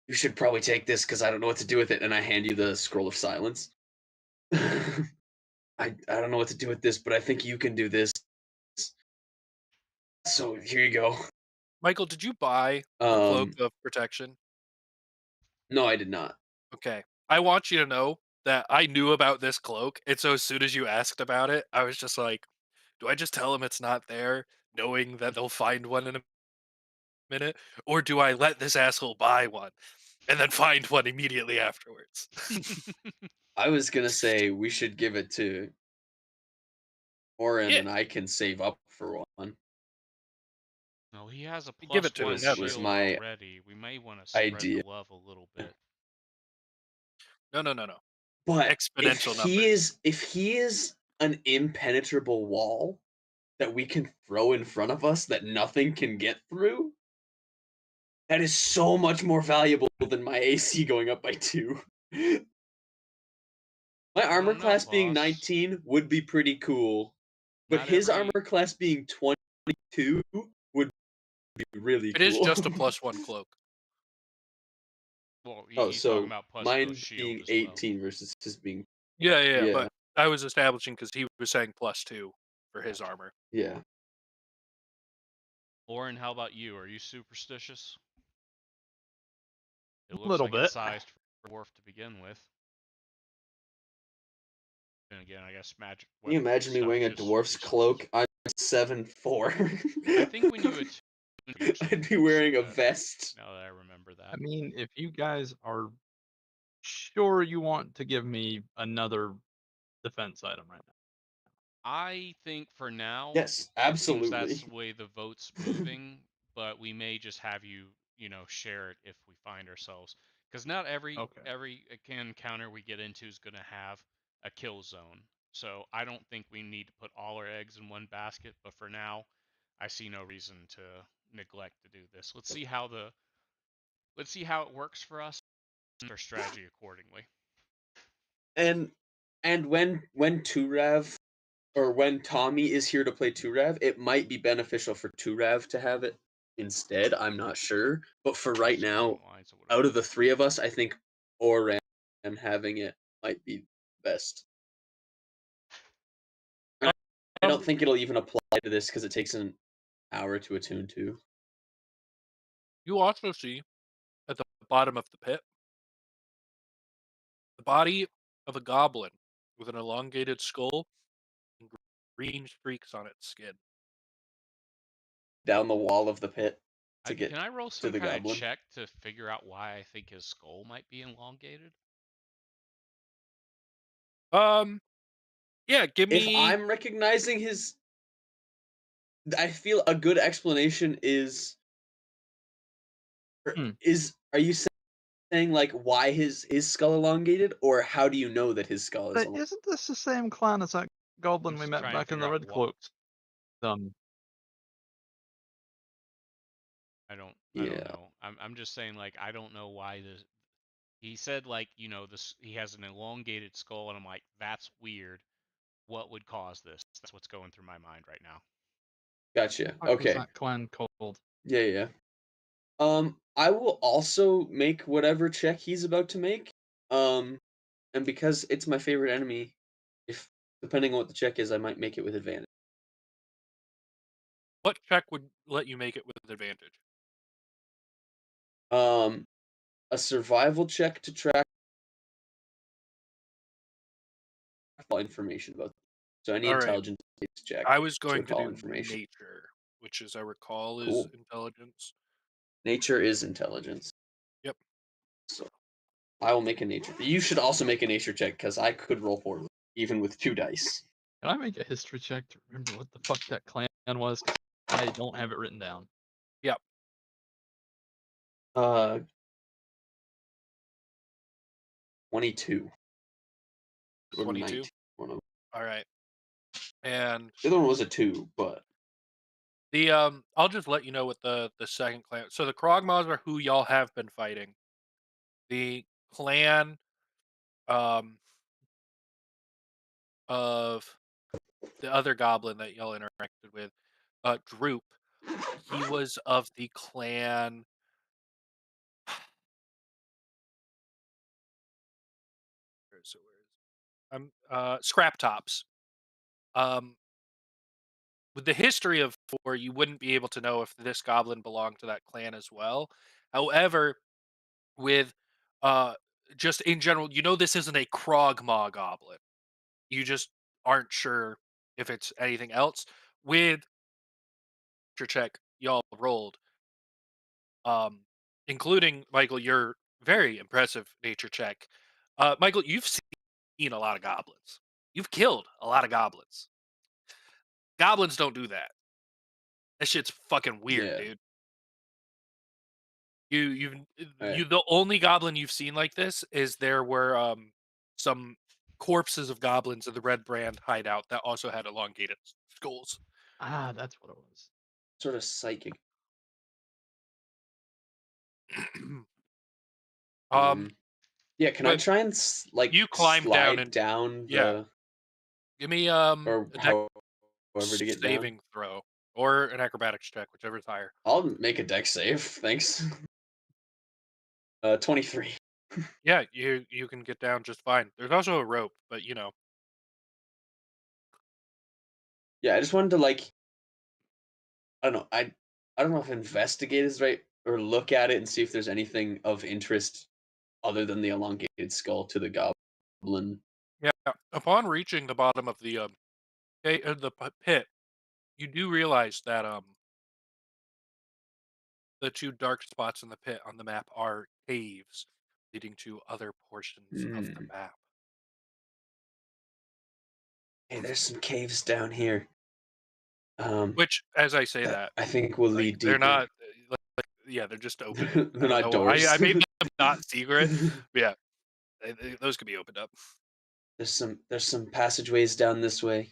[SPEAKER 2] you should probably take this because I don't know what to do with it, and I hand you the scroll of silence. I don't know what to do with this, but I think you can do this. So here you go.
[SPEAKER 1] Michael, did you buy the cloak
[SPEAKER 2] Um,
[SPEAKER 1] of protection?
[SPEAKER 2] no, I did not.
[SPEAKER 1] Okay. I want you to know that I knew about this cloak, and so as soon as you asked about it, I was just like, do I just tell them it's not there, knowing that they'll find one in a minute, or do I let this asshole buy one and then find one immediately afterwards?
[SPEAKER 2] I was gonna say we should give it to Orin,
[SPEAKER 1] Yeah,
[SPEAKER 2] and I can save up for one.
[SPEAKER 3] No, he has a
[SPEAKER 1] give it
[SPEAKER 3] plus
[SPEAKER 1] to
[SPEAKER 3] one
[SPEAKER 1] him.
[SPEAKER 2] Was
[SPEAKER 3] shield
[SPEAKER 2] my
[SPEAKER 3] already. We may want to spread the
[SPEAKER 2] idea.
[SPEAKER 3] love a little bit.
[SPEAKER 1] No, no, no, no.
[SPEAKER 2] But
[SPEAKER 1] Exponential numbers.
[SPEAKER 2] if he is an impenetrable wall that we can throw in front of us that nothing can get through, that is so much more valuable than my AC going up by 2. My
[SPEAKER 3] I
[SPEAKER 2] armor
[SPEAKER 3] don't know,
[SPEAKER 2] class being
[SPEAKER 3] boss.
[SPEAKER 2] 19 would be pretty cool, but
[SPEAKER 3] Not
[SPEAKER 2] his
[SPEAKER 3] every.
[SPEAKER 2] armor class being 22 would be really
[SPEAKER 1] It is
[SPEAKER 2] cool.
[SPEAKER 1] just a +1 cloak.
[SPEAKER 3] Well,
[SPEAKER 2] Oh,
[SPEAKER 3] he's talking
[SPEAKER 2] so
[SPEAKER 3] about plus the
[SPEAKER 2] mine
[SPEAKER 3] shield
[SPEAKER 2] being
[SPEAKER 3] as well.
[SPEAKER 2] 18 versus his being.
[SPEAKER 1] Yeah, yeah, yeah,
[SPEAKER 2] Yeah,
[SPEAKER 1] but I was establishing because he was saying +2 for his
[SPEAKER 3] Gotcha.
[SPEAKER 1] armor.
[SPEAKER 2] yeah.
[SPEAKER 3] Orin, how about you? Are you superstitious? It
[SPEAKER 4] A
[SPEAKER 3] looks
[SPEAKER 4] little
[SPEAKER 3] like it's
[SPEAKER 4] bit.
[SPEAKER 3] sized for a dwarf to begin with. And again, I guess magic
[SPEAKER 2] Can you
[SPEAKER 3] weapons and
[SPEAKER 2] imagine me
[SPEAKER 3] stuff
[SPEAKER 2] wearing a
[SPEAKER 3] just
[SPEAKER 2] dwarf's
[SPEAKER 3] superstitious.
[SPEAKER 2] cloak? I'm 7'4".
[SPEAKER 3] I think when you attune, eventually
[SPEAKER 2] I'd be
[SPEAKER 3] you'll see
[SPEAKER 2] wearing a
[SPEAKER 3] better.
[SPEAKER 2] vest.
[SPEAKER 3] Now that I remember
[SPEAKER 4] I
[SPEAKER 3] that.
[SPEAKER 4] mean, if you guys are sure you want to give me another defense item right now.
[SPEAKER 3] I think for now,
[SPEAKER 2] Yes,
[SPEAKER 3] it seems that's
[SPEAKER 2] absolutely.
[SPEAKER 3] the way the vote's moving, but we may just have you, share it if we find ourselves. Because not
[SPEAKER 4] Okay.
[SPEAKER 3] every encounter we get into is going to have a kill zone. So I don't think we need to put all our eggs in one basket, but for now, I see no reason to neglect to do this. Let's see how it works for us and our strategy accordingly.
[SPEAKER 2] and when Turav or when Tommy is here to play Turav, it might be beneficial for Turav to have it instead. I'm not sure, but for right
[SPEAKER 3] Streaming
[SPEAKER 2] now,
[SPEAKER 3] wise, it would have
[SPEAKER 2] out of
[SPEAKER 3] been
[SPEAKER 2] the three of us, I think Oran having it might be best. And I don't
[SPEAKER 1] Um,
[SPEAKER 2] think it'll even apply to this because it takes an hour to attune to.
[SPEAKER 1] you also see at the bottom of the pit the body of a goblin with an elongated skull and green streaks on its skin.
[SPEAKER 2] Down the wall of the pit to
[SPEAKER 3] Can
[SPEAKER 2] get
[SPEAKER 3] I roll
[SPEAKER 2] to
[SPEAKER 3] some
[SPEAKER 2] the
[SPEAKER 3] kind of
[SPEAKER 2] goblin.
[SPEAKER 3] check to figure out why I think his skull might be elongated?
[SPEAKER 1] Um, yeah, give
[SPEAKER 2] If
[SPEAKER 1] me
[SPEAKER 2] I'm recognizing his, I feel a good explanation is
[SPEAKER 4] Hmm.
[SPEAKER 2] are you saying like why his skull elongated, or how do you know that his skull is
[SPEAKER 4] But
[SPEAKER 2] elongated?
[SPEAKER 4] isn't this the same clan as that
[SPEAKER 3] I'm
[SPEAKER 4] goblin we
[SPEAKER 3] just
[SPEAKER 4] met
[SPEAKER 3] trying to
[SPEAKER 4] back in
[SPEAKER 3] figure
[SPEAKER 4] the
[SPEAKER 3] out
[SPEAKER 4] Red
[SPEAKER 3] what.
[SPEAKER 4] Cloaks? Um,
[SPEAKER 3] I don't
[SPEAKER 2] Yeah,
[SPEAKER 3] know. I'm just saying like I don't know why this. He said like this he has an elongated skull and I'm like that's weird. What would cause this? That's what's going through my mind right now.
[SPEAKER 2] gotcha.
[SPEAKER 4] what was
[SPEAKER 2] Okay.
[SPEAKER 4] that clan called?
[SPEAKER 2] Yeah, yeah. I will also make whatever check he's about to make. Um, and because it's my favorite enemy, if depending on what the check is, I might make it with advantage.
[SPEAKER 1] what check would let you make it with advantage.
[SPEAKER 2] Um, a survival check to track all information about. So any
[SPEAKER 1] All right,
[SPEAKER 2] intelligence check
[SPEAKER 1] I was
[SPEAKER 2] to
[SPEAKER 1] going to
[SPEAKER 2] recall
[SPEAKER 1] do
[SPEAKER 2] information.
[SPEAKER 1] nature, which, as I recall, is
[SPEAKER 2] Cool.
[SPEAKER 1] intelligence.
[SPEAKER 2] Nature is intelligence.
[SPEAKER 1] Yep.
[SPEAKER 2] So I will make a nature. You should also make a nature check because I could roll poorly, even with 2 dice.
[SPEAKER 4] Can I make a history check to remember what the fuck that clan was? Because I don't have it written down.
[SPEAKER 1] Yep.
[SPEAKER 2] Uh, 22 or
[SPEAKER 1] 22.
[SPEAKER 2] 19. One of
[SPEAKER 1] All right. And
[SPEAKER 2] the other one was a 2, but
[SPEAKER 1] the I'll just let you know what the second clan. So the Krogmaws are who y'all have been fighting. The clan um of the other goblin that y'all interacted with, Droop. He was of the clan. Where is it? Where is it? Scrap Tops. Um, with the history of four, you wouldn't be able to know if this goblin belonged to that clan as well. However, with uh, just in general, this isn't a Krogmaw goblin. You just aren't sure if it's anything else. With your check, y'all rolled, um, including Michael, your very impressive nature check. Michael, you've seen a lot of goblins. You've killed a lot of goblins. Goblins don't do that. That shit's fucking weird,
[SPEAKER 2] yeah.
[SPEAKER 1] dude. You you've
[SPEAKER 2] Alright.
[SPEAKER 1] you the only goblin you've seen like this is there were some corpses of goblins in the Red Brand hideout that also had elongated skulls.
[SPEAKER 4] Ah, that's what it was.
[SPEAKER 2] Sort of psychic.
[SPEAKER 1] um,
[SPEAKER 2] Yeah, can I
[SPEAKER 1] but
[SPEAKER 2] try and like
[SPEAKER 1] you climb down
[SPEAKER 2] slide
[SPEAKER 1] and
[SPEAKER 2] down
[SPEAKER 1] yeah,
[SPEAKER 2] the
[SPEAKER 1] give me
[SPEAKER 2] or
[SPEAKER 1] a dex
[SPEAKER 2] however to get down?
[SPEAKER 1] saving throw or an acrobatics check, whichever's higher.
[SPEAKER 2] I'll make a deck save. Thanks. 23.
[SPEAKER 1] Yeah, you can get down just fine. There's also a rope, but
[SPEAKER 2] Yeah, I just wanted to like I don't know. I don't know if investigate is right or look at it and see if there's anything of interest other than the elongated skull to the goblin.
[SPEAKER 1] yeah. Upon reaching the bottom of the pit, you do realize that the two dark spots in the pit on the map are caves leading to other portions of the
[SPEAKER 2] Hmm.
[SPEAKER 1] map.
[SPEAKER 2] Hey, there's some caves down here. Um,
[SPEAKER 1] Which, as I say
[SPEAKER 2] that
[SPEAKER 1] that,
[SPEAKER 2] I think will
[SPEAKER 1] like
[SPEAKER 2] lead
[SPEAKER 1] they're
[SPEAKER 2] deeper.
[SPEAKER 1] not, yeah, they're just open. I
[SPEAKER 2] They're
[SPEAKER 1] don't
[SPEAKER 2] not
[SPEAKER 1] know. I
[SPEAKER 2] doors.
[SPEAKER 1] made them not secret. But yeah, those could be opened up.
[SPEAKER 2] There's some passageways down this way.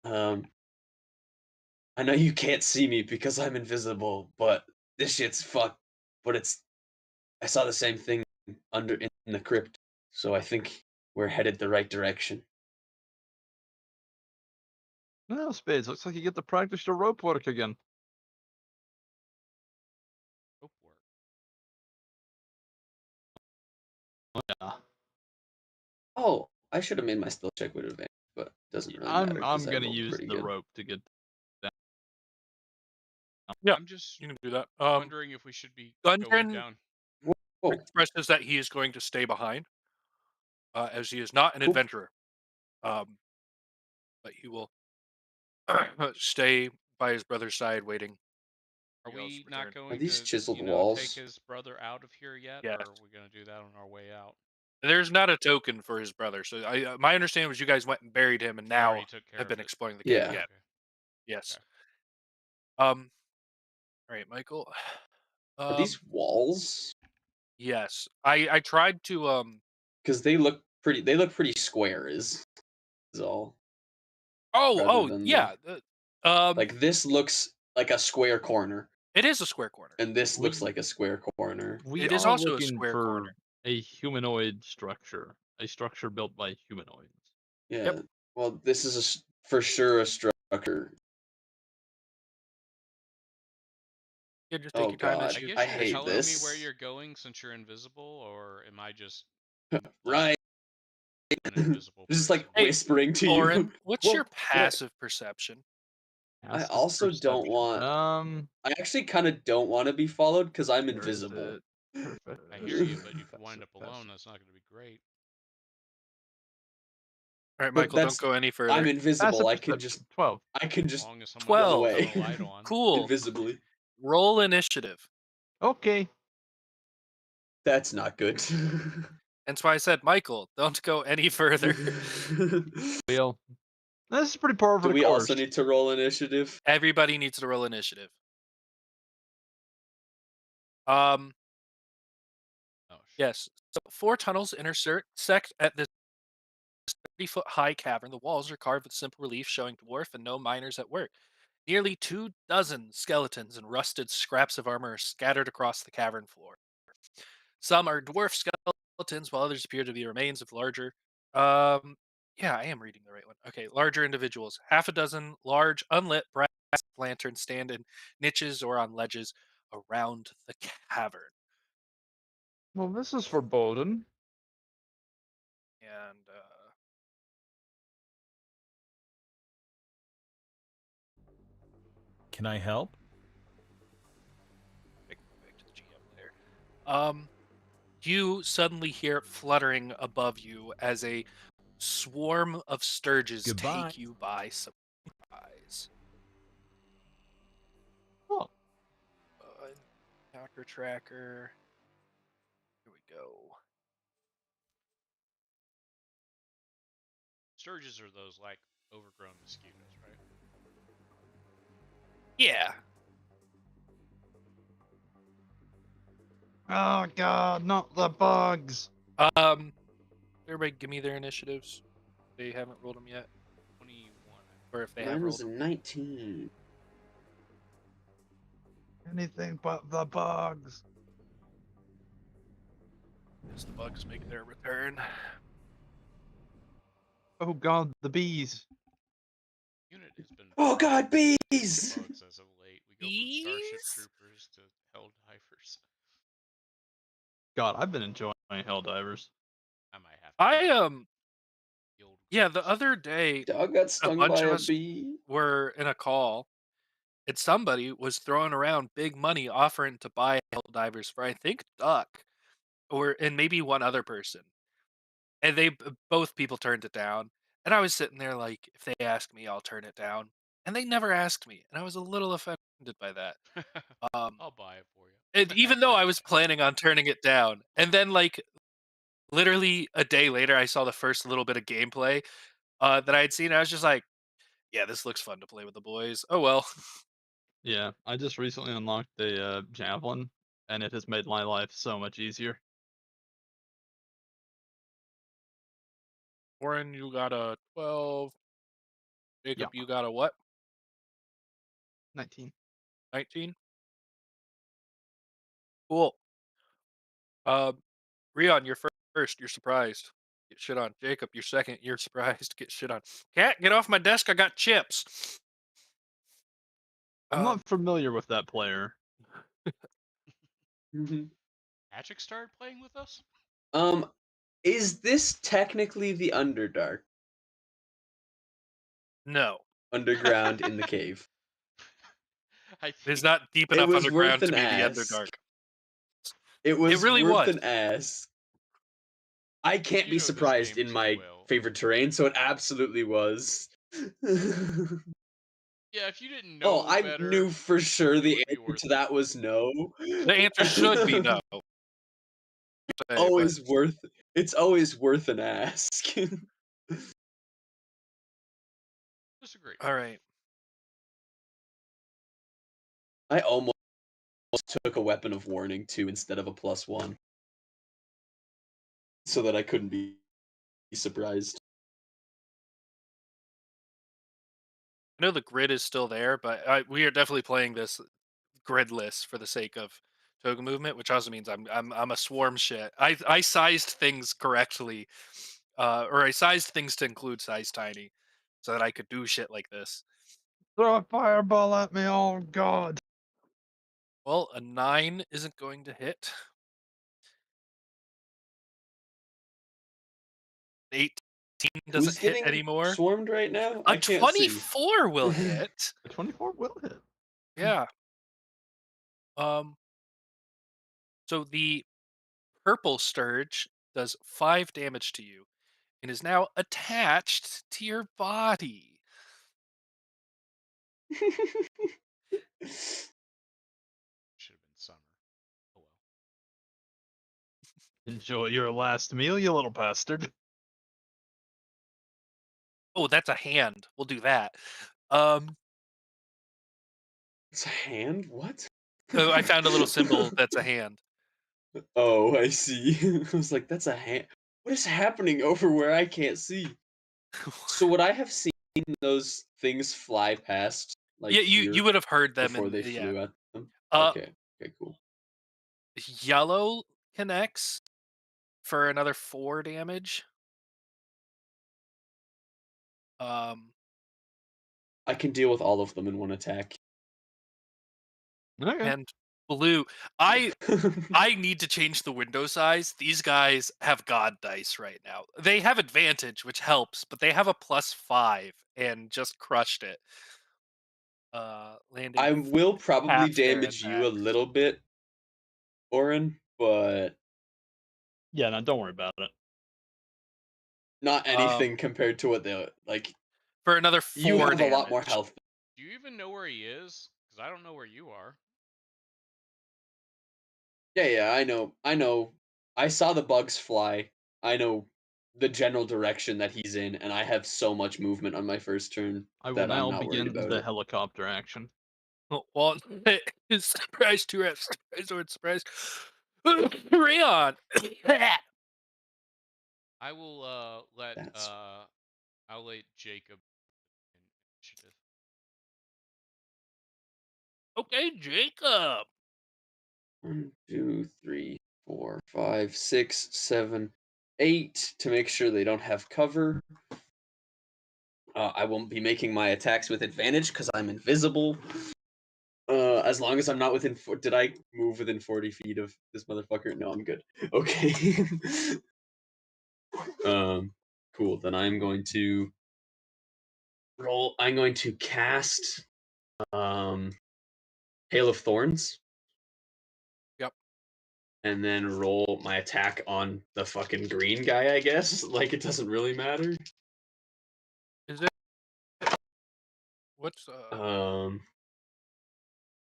[SPEAKER 2] Um, I know you can't see me because I'm invisible, but this shit's fucked. But I saw the same thing in the crypt, so I think we're headed the right direction.
[SPEAKER 4] No, Spades, looks like you get to practice your rope work again.
[SPEAKER 3] Rope work.
[SPEAKER 4] Yeah.
[SPEAKER 2] Oh, I should have made my skill check with advantage, but it doesn't really matter because
[SPEAKER 4] I'm
[SPEAKER 2] I
[SPEAKER 4] gonna
[SPEAKER 2] rolled
[SPEAKER 4] use
[SPEAKER 2] pretty
[SPEAKER 4] the
[SPEAKER 2] good.
[SPEAKER 4] rope to get down.
[SPEAKER 1] Yeah,
[SPEAKER 3] I'm just
[SPEAKER 1] you can do that.
[SPEAKER 3] wondering if we should be going
[SPEAKER 1] Gundren
[SPEAKER 3] down.
[SPEAKER 2] Whoa,
[SPEAKER 1] expresses that he is going to stay behind, as he is not an
[SPEAKER 2] cool.
[SPEAKER 1] adventurer. Um, but he will stay by his brother's side, waiting
[SPEAKER 3] Are
[SPEAKER 1] for y'all's
[SPEAKER 3] we not
[SPEAKER 1] return.
[SPEAKER 2] Are
[SPEAKER 3] going
[SPEAKER 2] these
[SPEAKER 3] to,
[SPEAKER 2] chiseled
[SPEAKER 3] take
[SPEAKER 2] walls?
[SPEAKER 3] his brother out of here yet, or
[SPEAKER 1] Yes,
[SPEAKER 3] are we gonna do that on our way out?
[SPEAKER 1] there's not a token for his brother. So my understanding was you guys went and buried him, and
[SPEAKER 3] We already
[SPEAKER 1] now
[SPEAKER 3] took care
[SPEAKER 1] have
[SPEAKER 3] of
[SPEAKER 1] been
[SPEAKER 3] it.
[SPEAKER 1] exploring the cave
[SPEAKER 2] Yeah.
[SPEAKER 1] again.
[SPEAKER 3] Okay.
[SPEAKER 1] Yes.
[SPEAKER 3] Okay.
[SPEAKER 1] Um. All right, Michael.
[SPEAKER 2] Are these walls?
[SPEAKER 1] Yes. I tried to
[SPEAKER 2] Because they look pretty square. Is all rather
[SPEAKER 1] Oh
[SPEAKER 2] than the
[SPEAKER 1] yeah.
[SPEAKER 2] like this looks like a square corner,
[SPEAKER 1] It is a square corner.
[SPEAKER 2] and this looks
[SPEAKER 4] We
[SPEAKER 2] like a square corner.
[SPEAKER 4] we
[SPEAKER 1] It is
[SPEAKER 4] are
[SPEAKER 1] also a
[SPEAKER 4] looking
[SPEAKER 1] square corner.
[SPEAKER 4] for a humanoid structure, a structure built by humanoids.
[SPEAKER 1] Yep.
[SPEAKER 2] Yeah. Well, this is for sure a structure.
[SPEAKER 1] Yeah, just take
[SPEAKER 2] Oh
[SPEAKER 1] your time
[SPEAKER 2] God,
[SPEAKER 1] as
[SPEAKER 3] I
[SPEAKER 1] you
[SPEAKER 2] I
[SPEAKER 3] guess you're
[SPEAKER 1] as you
[SPEAKER 2] hate
[SPEAKER 3] telling
[SPEAKER 1] go.
[SPEAKER 3] me where
[SPEAKER 2] this.
[SPEAKER 3] you're going since you're invisible, or am I just like
[SPEAKER 2] Right.
[SPEAKER 3] an invisible
[SPEAKER 2] Just like
[SPEAKER 3] person?
[SPEAKER 1] Hey,
[SPEAKER 2] whispering to you.
[SPEAKER 1] Oren, what's your
[SPEAKER 2] Well,
[SPEAKER 1] passive perception?
[SPEAKER 2] I
[SPEAKER 4] Passive
[SPEAKER 2] also don't
[SPEAKER 4] perception.
[SPEAKER 2] want. I actually kind of don't want to be followed because I'm
[SPEAKER 4] Where is
[SPEAKER 2] invisible.
[SPEAKER 4] it? Perfect.
[SPEAKER 3] I hear you, but if you wind
[SPEAKER 4] Passive,
[SPEAKER 3] up alone,
[SPEAKER 4] passive.
[SPEAKER 3] that's not gonna be great.
[SPEAKER 1] All right,
[SPEAKER 2] But
[SPEAKER 1] Michael, don't
[SPEAKER 2] that's
[SPEAKER 1] go any
[SPEAKER 2] I'm
[SPEAKER 1] further.
[SPEAKER 2] invisible.
[SPEAKER 4] Passive perception. 12.
[SPEAKER 2] I can
[SPEAKER 3] As
[SPEAKER 2] just
[SPEAKER 3] long as someone
[SPEAKER 2] run
[SPEAKER 3] doesn't
[SPEAKER 1] 12.
[SPEAKER 3] turn
[SPEAKER 2] away
[SPEAKER 3] a light on.
[SPEAKER 1] Cool.
[SPEAKER 2] invisibly.
[SPEAKER 1] Roll initiative.
[SPEAKER 4] Okay.
[SPEAKER 2] That's not good.
[SPEAKER 1] That's why I said, Michael, don't go any further.
[SPEAKER 4] Wheel. This is pretty par for
[SPEAKER 2] Do
[SPEAKER 4] the
[SPEAKER 2] we also
[SPEAKER 4] course.
[SPEAKER 2] need to roll initiative?
[SPEAKER 1] Everybody needs to roll initiative. Um,
[SPEAKER 3] Oh shit.
[SPEAKER 1] yes. So 4 tunnels intersect at this 30-foot high cavern. The walls are carved with simple relief showing dwarf and no miners at work. Nearly 24 skeletons and rusted scraps of armor are scattered across the cavern floor. Some are dwarf skeletons, while others appear to be remains of larger. Um, yeah, I am reading the right one. Okay, larger individuals. Half a dozen large, unlit brass lanterns stand in niches or on ledges around the cavern.
[SPEAKER 4] Well, this is foreboding.
[SPEAKER 1] And
[SPEAKER 5] Can I help?
[SPEAKER 1] back to the GM there. You suddenly hear it fluttering above you as a swarm of sturges
[SPEAKER 5] Goodbye.
[SPEAKER 1] take you by surprise.
[SPEAKER 4] Oh,
[SPEAKER 1] Encounter tracker. Here we go.
[SPEAKER 3] Sturges are those like overgrown mosquitoes, right?
[SPEAKER 1] Yeah.
[SPEAKER 4] oh God, not the bugs.
[SPEAKER 1] Um. Everybody, give me their initiatives. They haven't rolled them yet,
[SPEAKER 3] 21.
[SPEAKER 1] or if they have
[SPEAKER 2] Mine was
[SPEAKER 1] rolled
[SPEAKER 2] a
[SPEAKER 1] them.
[SPEAKER 2] 19.
[SPEAKER 4] Anything but the bugs.
[SPEAKER 1] As the bugs make their return.
[SPEAKER 4] Oh God, the bees.
[SPEAKER 3] Unit has been
[SPEAKER 2] Oh
[SPEAKER 3] fine
[SPEAKER 2] God, bees!
[SPEAKER 3] bugs as of late. We go from Starship
[SPEAKER 1] Bees?
[SPEAKER 3] Troopers to Helldivers.
[SPEAKER 4] God, I've been enjoying Helldivers.
[SPEAKER 3] I might have to
[SPEAKER 1] I
[SPEAKER 3] the old
[SPEAKER 1] Yeah, the
[SPEAKER 3] rules.
[SPEAKER 1] other day
[SPEAKER 2] Dog got
[SPEAKER 1] a
[SPEAKER 2] stung
[SPEAKER 1] bunch
[SPEAKER 2] by
[SPEAKER 1] of
[SPEAKER 2] a
[SPEAKER 1] us
[SPEAKER 2] bee.
[SPEAKER 1] were in a call and somebody was throwing around big money offering to buy Helldivers for I think Duck or and maybe one other person. And both people turned it down. And I was sitting there like, if they ask me, I'll turn it down. And they never asked me, and I was a little offended by that. Um,
[SPEAKER 3] I'll buy it for
[SPEAKER 1] and
[SPEAKER 3] you.
[SPEAKER 1] even though I was planning on turning it down, and then like literally a day later, I saw the first little bit of gameplay that I had seen. I was just like, yeah, this looks fun to play with the boys. Oh well.
[SPEAKER 4] Yeah, I just recently unlocked the javelin, and it has made my life so much easier.
[SPEAKER 1] Warren, you got a 12.
[SPEAKER 4] Yeah,
[SPEAKER 1] Jacob, you got a what?
[SPEAKER 4] 19.
[SPEAKER 1] 19. Cool. Uh, Rion, you're first. You're surprised. Get shit on. Jacob, you're second. You're surprised. Get shit on. Cat, get off my desk. I got chips.
[SPEAKER 4] I'm
[SPEAKER 1] Um,
[SPEAKER 4] not familiar with that player.
[SPEAKER 2] Mhm.
[SPEAKER 3] Patrick started playing with us?
[SPEAKER 2] Um, is this technically the Underdark?
[SPEAKER 1] no,
[SPEAKER 2] Underground in the cave.
[SPEAKER 3] I
[SPEAKER 1] it's
[SPEAKER 3] think
[SPEAKER 1] not deep
[SPEAKER 2] It
[SPEAKER 1] enough
[SPEAKER 2] was worth
[SPEAKER 1] underground to
[SPEAKER 2] an
[SPEAKER 1] be the
[SPEAKER 2] ask.
[SPEAKER 1] Underdark.
[SPEAKER 2] It
[SPEAKER 1] It
[SPEAKER 2] was
[SPEAKER 1] really
[SPEAKER 2] worth
[SPEAKER 1] was.
[SPEAKER 2] an ask. I can't
[SPEAKER 3] you
[SPEAKER 2] be
[SPEAKER 3] know this
[SPEAKER 2] surprised
[SPEAKER 3] game
[SPEAKER 2] in
[SPEAKER 3] too
[SPEAKER 2] my
[SPEAKER 3] well.
[SPEAKER 2] favorite terrain, so it absolutely was.
[SPEAKER 3] Yeah, if you didn't
[SPEAKER 2] Oh,
[SPEAKER 3] know
[SPEAKER 2] I
[SPEAKER 3] better,
[SPEAKER 2] knew for sure
[SPEAKER 3] it
[SPEAKER 2] the
[SPEAKER 3] would be
[SPEAKER 2] answer
[SPEAKER 3] worth
[SPEAKER 2] to
[SPEAKER 3] it.
[SPEAKER 2] that was no.
[SPEAKER 1] The answer should be no. Say, but
[SPEAKER 2] It's always worth an ask.
[SPEAKER 3] Disagree.
[SPEAKER 1] all right.
[SPEAKER 2] I almost took a weapon of warning too instead of a +1. So that I couldn't be surprised.
[SPEAKER 1] I know the grid is still there, but we are definitely playing this gridless for the sake of token movement, which also means I'm a swarm shit. I sized things correctly, or I sized things to include size tiny, so that I could do shit like this.
[SPEAKER 4] Throw a fireball at me, oh god.
[SPEAKER 1] Well, a 9 isn't going to hit. 18
[SPEAKER 2] Who's
[SPEAKER 1] doesn't hit
[SPEAKER 2] getting
[SPEAKER 1] anymore.
[SPEAKER 2] swarmed right now?
[SPEAKER 1] A
[SPEAKER 2] I can't see.
[SPEAKER 1] 24 will hit.
[SPEAKER 4] A 24 will hit.
[SPEAKER 1] Yeah. Um. So the purple scourge does 5 damage to you and is now attached to your body.
[SPEAKER 3] Should have been summer. Oh well.
[SPEAKER 4] Enjoy your last meal, you little bastard.
[SPEAKER 1] Oh, that's a hand. We'll do that. Um.
[SPEAKER 2] It's a hand? What?
[SPEAKER 1] Oh, I found a little symbol that's a hand.
[SPEAKER 2] Oh, I see. I was like, that's a hand. What is happening over where I can't see? So would I have seen those things fly past, like,
[SPEAKER 1] Yeah, you
[SPEAKER 2] here
[SPEAKER 1] would have heard them,
[SPEAKER 2] before
[SPEAKER 1] and
[SPEAKER 2] they
[SPEAKER 1] yeah.
[SPEAKER 2] flew at them?
[SPEAKER 1] Uh,
[SPEAKER 2] Okay. Okay, cool.
[SPEAKER 1] yellow connects for another 4 damage. Um,
[SPEAKER 2] I can deal with all of them in one attack.
[SPEAKER 4] Okay.
[SPEAKER 1] and blue. I need to change the window size. These guys have god dice right now. They have advantage, which helps, but they have a +5 and just crushed it. Landing
[SPEAKER 2] I will probably
[SPEAKER 1] half their
[SPEAKER 2] damage you a
[SPEAKER 1] impact.
[SPEAKER 2] little bit, Orin, but
[SPEAKER 4] Yeah, no, don't worry about it.
[SPEAKER 2] not
[SPEAKER 1] Um,
[SPEAKER 2] anything compared to what they like.
[SPEAKER 1] for another
[SPEAKER 2] You
[SPEAKER 1] 4
[SPEAKER 2] have a lot more
[SPEAKER 1] damage.
[SPEAKER 2] health.
[SPEAKER 3] Do you even know where he is? Because I don't know where you are.
[SPEAKER 2] Yeah, yeah, I know. I know. I saw the bugs fly. I know the general direction that he's in, and I have so much movement on my first turn
[SPEAKER 4] I will
[SPEAKER 2] that I'm
[SPEAKER 4] now
[SPEAKER 2] not worried
[SPEAKER 4] begin
[SPEAKER 2] about
[SPEAKER 4] the
[SPEAKER 2] it.
[SPEAKER 4] helicopter action.
[SPEAKER 1] Well, surprise, Tourette, surprise. Rayon.
[SPEAKER 3] I will
[SPEAKER 2] That's
[SPEAKER 3] I'll let Jacob in initiative.
[SPEAKER 1] Okay, Jacob.
[SPEAKER 2] 1, 2, 3, 4, 5, 6, 7, 8 to make sure they don't have cover. I won't be making my attacks with advantage because I'm invisible. As long as I'm not within. Did I move within 40 feet of this motherfucker? No, I'm good. Okay. Cool. Then I'm going to roll. I'm going to cast um, Hail of Thorns,
[SPEAKER 1] Yep.
[SPEAKER 2] and then roll my attack on the fucking green guy. I guess like it doesn't really matter.
[SPEAKER 1] Is it? What's
[SPEAKER 2] Um,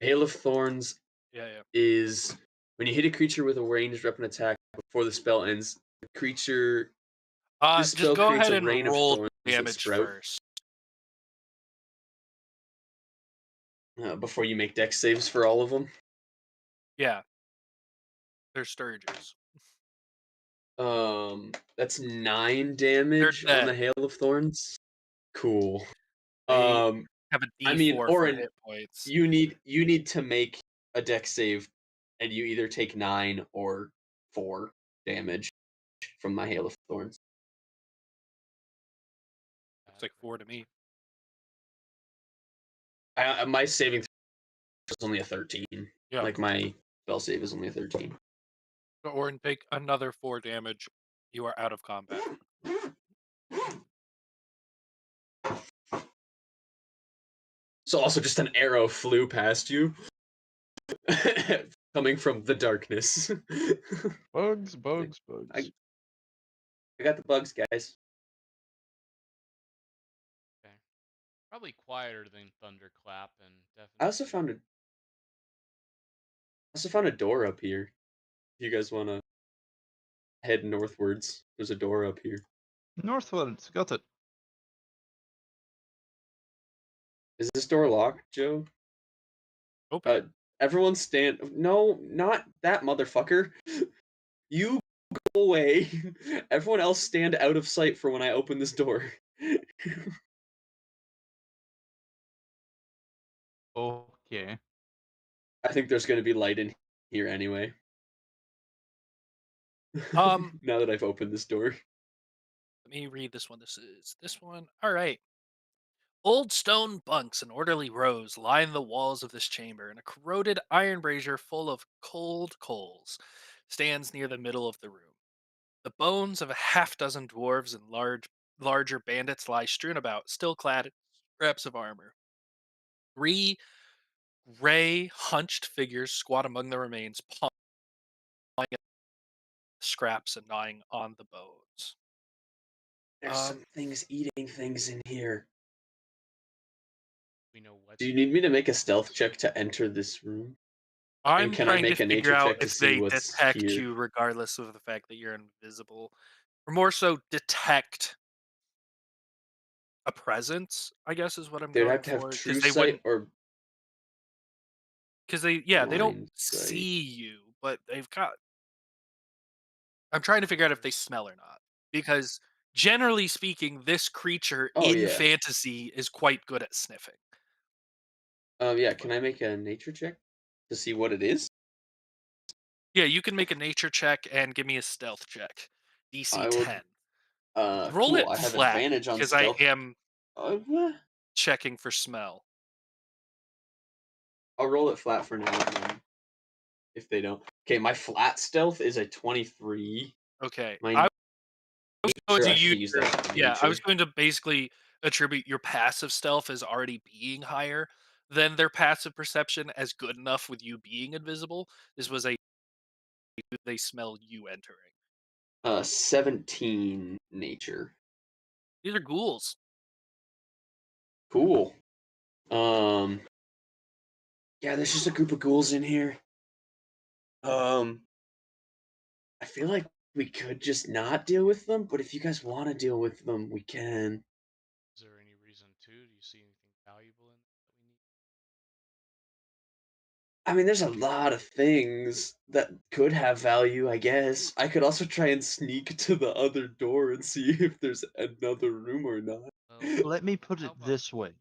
[SPEAKER 2] Hail of Thorns
[SPEAKER 1] Yeah, yeah.
[SPEAKER 2] is when you hit a creature with a ranged weapon attack before the spell ends. The creature. This
[SPEAKER 1] Just
[SPEAKER 2] spell
[SPEAKER 1] go
[SPEAKER 2] creates
[SPEAKER 1] ahead
[SPEAKER 2] a
[SPEAKER 1] and
[SPEAKER 2] rain of
[SPEAKER 1] roll
[SPEAKER 2] thorns that
[SPEAKER 1] damage
[SPEAKER 2] sprout
[SPEAKER 1] first.
[SPEAKER 2] before you make dex saves for all of them.
[SPEAKER 1] Yeah, they're Sturges.
[SPEAKER 2] That's 9
[SPEAKER 1] They're
[SPEAKER 2] damage on the
[SPEAKER 1] dead.
[SPEAKER 2] Hail of Thorns. Cool.
[SPEAKER 1] They
[SPEAKER 2] Um,
[SPEAKER 1] have a
[SPEAKER 2] I mean,
[SPEAKER 1] D4 for
[SPEAKER 2] Orin,
[SPEAKER 1] hit points.
[SPEAKER 2] you need to make a dex save, and you either take 9 or 4 damage from my Hail of Thorns.
[SPEAKER 1] It's like 4 to me.
[SPEAKER 2] My saving throw is only a 13.
[SPEAKER 1] Yeah.
[SPEAKER 2] Like my spell save is only a 13.
[SPEAKER 1] Or and take another 4 damage. You are out of combat.
[SPEAKER 2] So also just an arrow flew past you. Coming from the darkness.
[SPEAKER 4] Bugs,
[SPEAKER 2] Like,
[SPEAKER 4] bugs, bugs.
[SPEAKER 2] I got the bugs, guys.
[SPEAKER 3] Okay. Probably quieter than Thunderclap, and
[SPEAKER 2] I also
[SPEAKER 3] definitely.
[SPEAKER 2] found a door up here. If you guys want to head northwards, there's a door up here.
[SPEAKER 4] Northwards, got it.
[SPEAKER 2] Is this door locked, Joe?
[SPEAKER 1] Open
[SPEAKER 2] Uh,
[SPEAKER 1] it.
[SPEAKER 2] everyone stand. No, not that motherfucker. You go away. Everyone else stand out of sight for when I open this door.
[SPEAKER 4] Okay.
[SPEAKER 2] I think there's going to be light in here anyway.
[SPEAKER 1] Um,
[SPEAKER 2] Now that I've opened this door.
[SPEAKER 1] Let me read this one. This is this one. All right. Old stone bunks and orderly rows line the walls of this chamber, and a corroded iron brazier full of cold coals stands near the middle of the room. The bones of a half dozen dwarves and larger bandits lie strewn about, still clad in scraps of armor. 3 gray, hunched figures squat among the remains, pawing at the scraps and gnawing on the bones.
[SPEAKER 2] There's
[SPEAKER 1] Um,
[SPEAKER 2] some things eating things in here.
[SPEAKER 3] We know what's
[SPEAKER 2] Do you
[SPEAKER 3] eating
[SPEAKER 2] need me to make a
[SPEAKER 3] things.
[SPEAKER 2] stealth check to enter this room? And
[SPEAKER 1] I'm
[SPEAKER 2] can I
[SPEAKER 1] trying to
[SPEAKER 2] make a
[SPEAKER 1] figure
[SPEAKER 2] nature
[SPEAKER 1] out
[SPEAKER 2] check to
[SPEAKER 1] if
[SPEAKER 2] see
[SPEAKER 1] they
[SPEAKER 2] what's
[SPEAKER 1] detect
[SPEAKER 2] here?
[SPEAKER 1] you regardless of the fact that you're invisible, or more so detect a presence, I guess is what I'm
[SPEAKER 2] They would
[SPEAKER 1] going
[SPEAKER 2] have to have
[SPEAKER 1] for. Because
[SPEAKER 2] true
[SPEAKER 1] they
[SPEAKER 2] sight
[SPEAKER 1] wouldn't,
[SPEAKER 2] or
[SPEAKER 1] because they don't
[SPEAKER 2] blind sight.
[SPEAKER 1] see you, but they've got. I'm trying to figure out if they
[SPEAKER 3] There's
[SPEAKER 1] smell or not. Because generally speaking, this creature
[SPEAKER 2] Oh
[SPEAKER 1] in
[SPEAKER 2] yeah.
[SPEAKER 1] fantasy is quite good at sniffing.
[SPEAKER 2] Yeah, can
[SPEAKER 1] But
[SPEAKER 2] I make a nature check to see what it is?
[SPEAKER 1] yeah, you can make a nature check and give me a stealth check. DC
[SPEAKER 2] I will
[SPEAKER 1] 10. Roll
[SPEAKER 2] cool.
[SPEAKER 1] it
[SPEAKER 2] I have
[SPEAKER 1] flat
[SPEAKER 2] advantage on
[SPEAKER 1] because I
[SPEAKER 2] stealth.
[SPEAKER 1] am
[SPEAKER 2] What?
[SPEAKER 1] checking for smell.
[SPEAKER 2] I'll roll it flat for now and then if they don't. Okay, my flat stealth is a 23.
[SPEAKER 1] Okay.
[SPEAKER 2] My
[SPEAKER 1] Going
[SPEAKER 2] nature,
[SPEAKER 1] to
[SPEAKER 2] I should
[SPEAKER 1] use
[SPEAKER 2] have used
[SPEAKER 1] your
[SPEAKER 2] that for
[SPEAKER 1] yeah, I was
[SPEAKER 2] nature.
[SPEAKER 1] going to basically attribute your passive stealth as already being higher than their passive perception as good enough with you being invisible. This was a they smell you entering.
[SPEAKER 2] 17 nature.
[SPEAKER 1] These are ghouls.
[SPEAKER 2] Cool. Um yeah, there's just a group of ghouls in here. Um I feel like we could just not deal with them, but if you guys want to deal with them, we can.
[SPEAKER 3] Is there any reason to? Do you see anything valuable in that we need?
[SPEAKER 2] I mean, there's a lot of things that could have value, I guess. I could also try and sneak to the other door and see if there's another room or not.
[SPEAKER 3] Well,
[SPEAKER 4] Let me put
[SPEAKER 3] how
[SPEAKER 4] it
[SPEAKER 3] about
[SPEAKER 4] this way.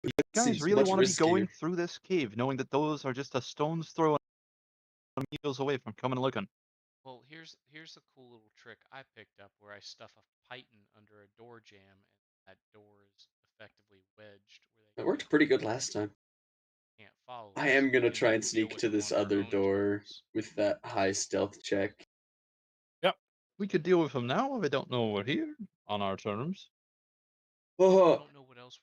[SPEAKER 2] It
[SPEAKER 4] Guys
[SPEAKER 2] seems
[SPEAKER 4] really
[SPEAKER 2] much
[SPEAKER 4] want to be going
[SPEAKER 2] riskier.
[SPEAKER 4] through this cave, knowing that those are just a stone's throw and meals away from coming and looking.
[SPEAKER 3] well, here's a cool little trick I picked up where I stuff a python under a door jamb and that door is effectively wedged where
[SPEAKER 2] That worked pretty good last time.
[SPEAKER 3] they can't follow
[SPEAKER 2] I
[SPEAKER 3] us.
[SPEAKER 2] am gonna
[SPEAKER 3] We can
[SPEAKER 2] try
[SPEAKER 3] then
[SPEAKER 2] and
[SPEAKER 3] deal
[SPEAKER 2] sneak
[SPEAKER 3] with
[SPEAKER 2] to
[SPEAKER 3] them
[SPEAKER 2] this
[SPEAKER 3] on their
[SPEAKER 2] other
[SPEAKER 3] own
[SPEAKER 2] door
[SPEAKER 3] terms.
[SPEAKER 2] with that high stealth check.
[SPEAKER 1] Yep.
[SPEAKER 4] We could deal with them now if they don't know we're here on our terms.
[SPEAKER 3] I
[SPEAKER 2] Oh,
[SPEAKER 3] don't know what else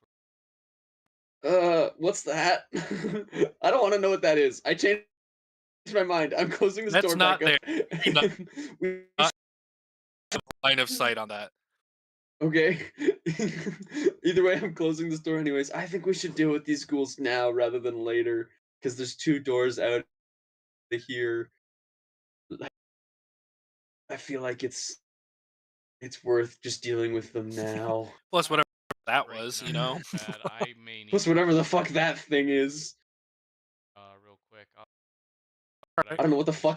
[SPEAKER 3] we're.
[SPEAKER 2] what's that? I don't want to know what that is. I changed my mind. I'm closing this
[SPEAKER 1] That's
[SPEAKER 2] door back
[SPEAKER 1] not
[SPEAKER 2] up.
[SPEAKER 1] there. You do not
[SPEAKER 2] We
[SPEAKER 1] have line of sight on that.
[SPEAKER 2] Okay. Either way, I'm closing this door anyways. I think we should deal with these ghouls now rather than later, because there's 2 doors out of here. I feel like it's worth just dealing with them now.
[SPEAKER 1] Plus whatever that
[SPEAKER 3] Breaking
[SPEAKER 1] was,
[SPEAKER 3] up
[SPEAKER 1] you know.
[SPEAKER 3] really bad. I may need
[SPEAKER 2] Plus
[SPEAKER 3] to
[SPEAKER 2] whatever the
[SPEAKER 3] step
[SPEAKER 2] fuck that thing is.
[SPEAKER 3] real quick. But I
[SPEAKER 2] I don't
[SPEAKER 1] Alright.
[SPEAKER 2] know
[SPEAKER 3] can
[SPEAKER 2] what the
[SPEAKER 3] finish
[SPEAKER 2] fuck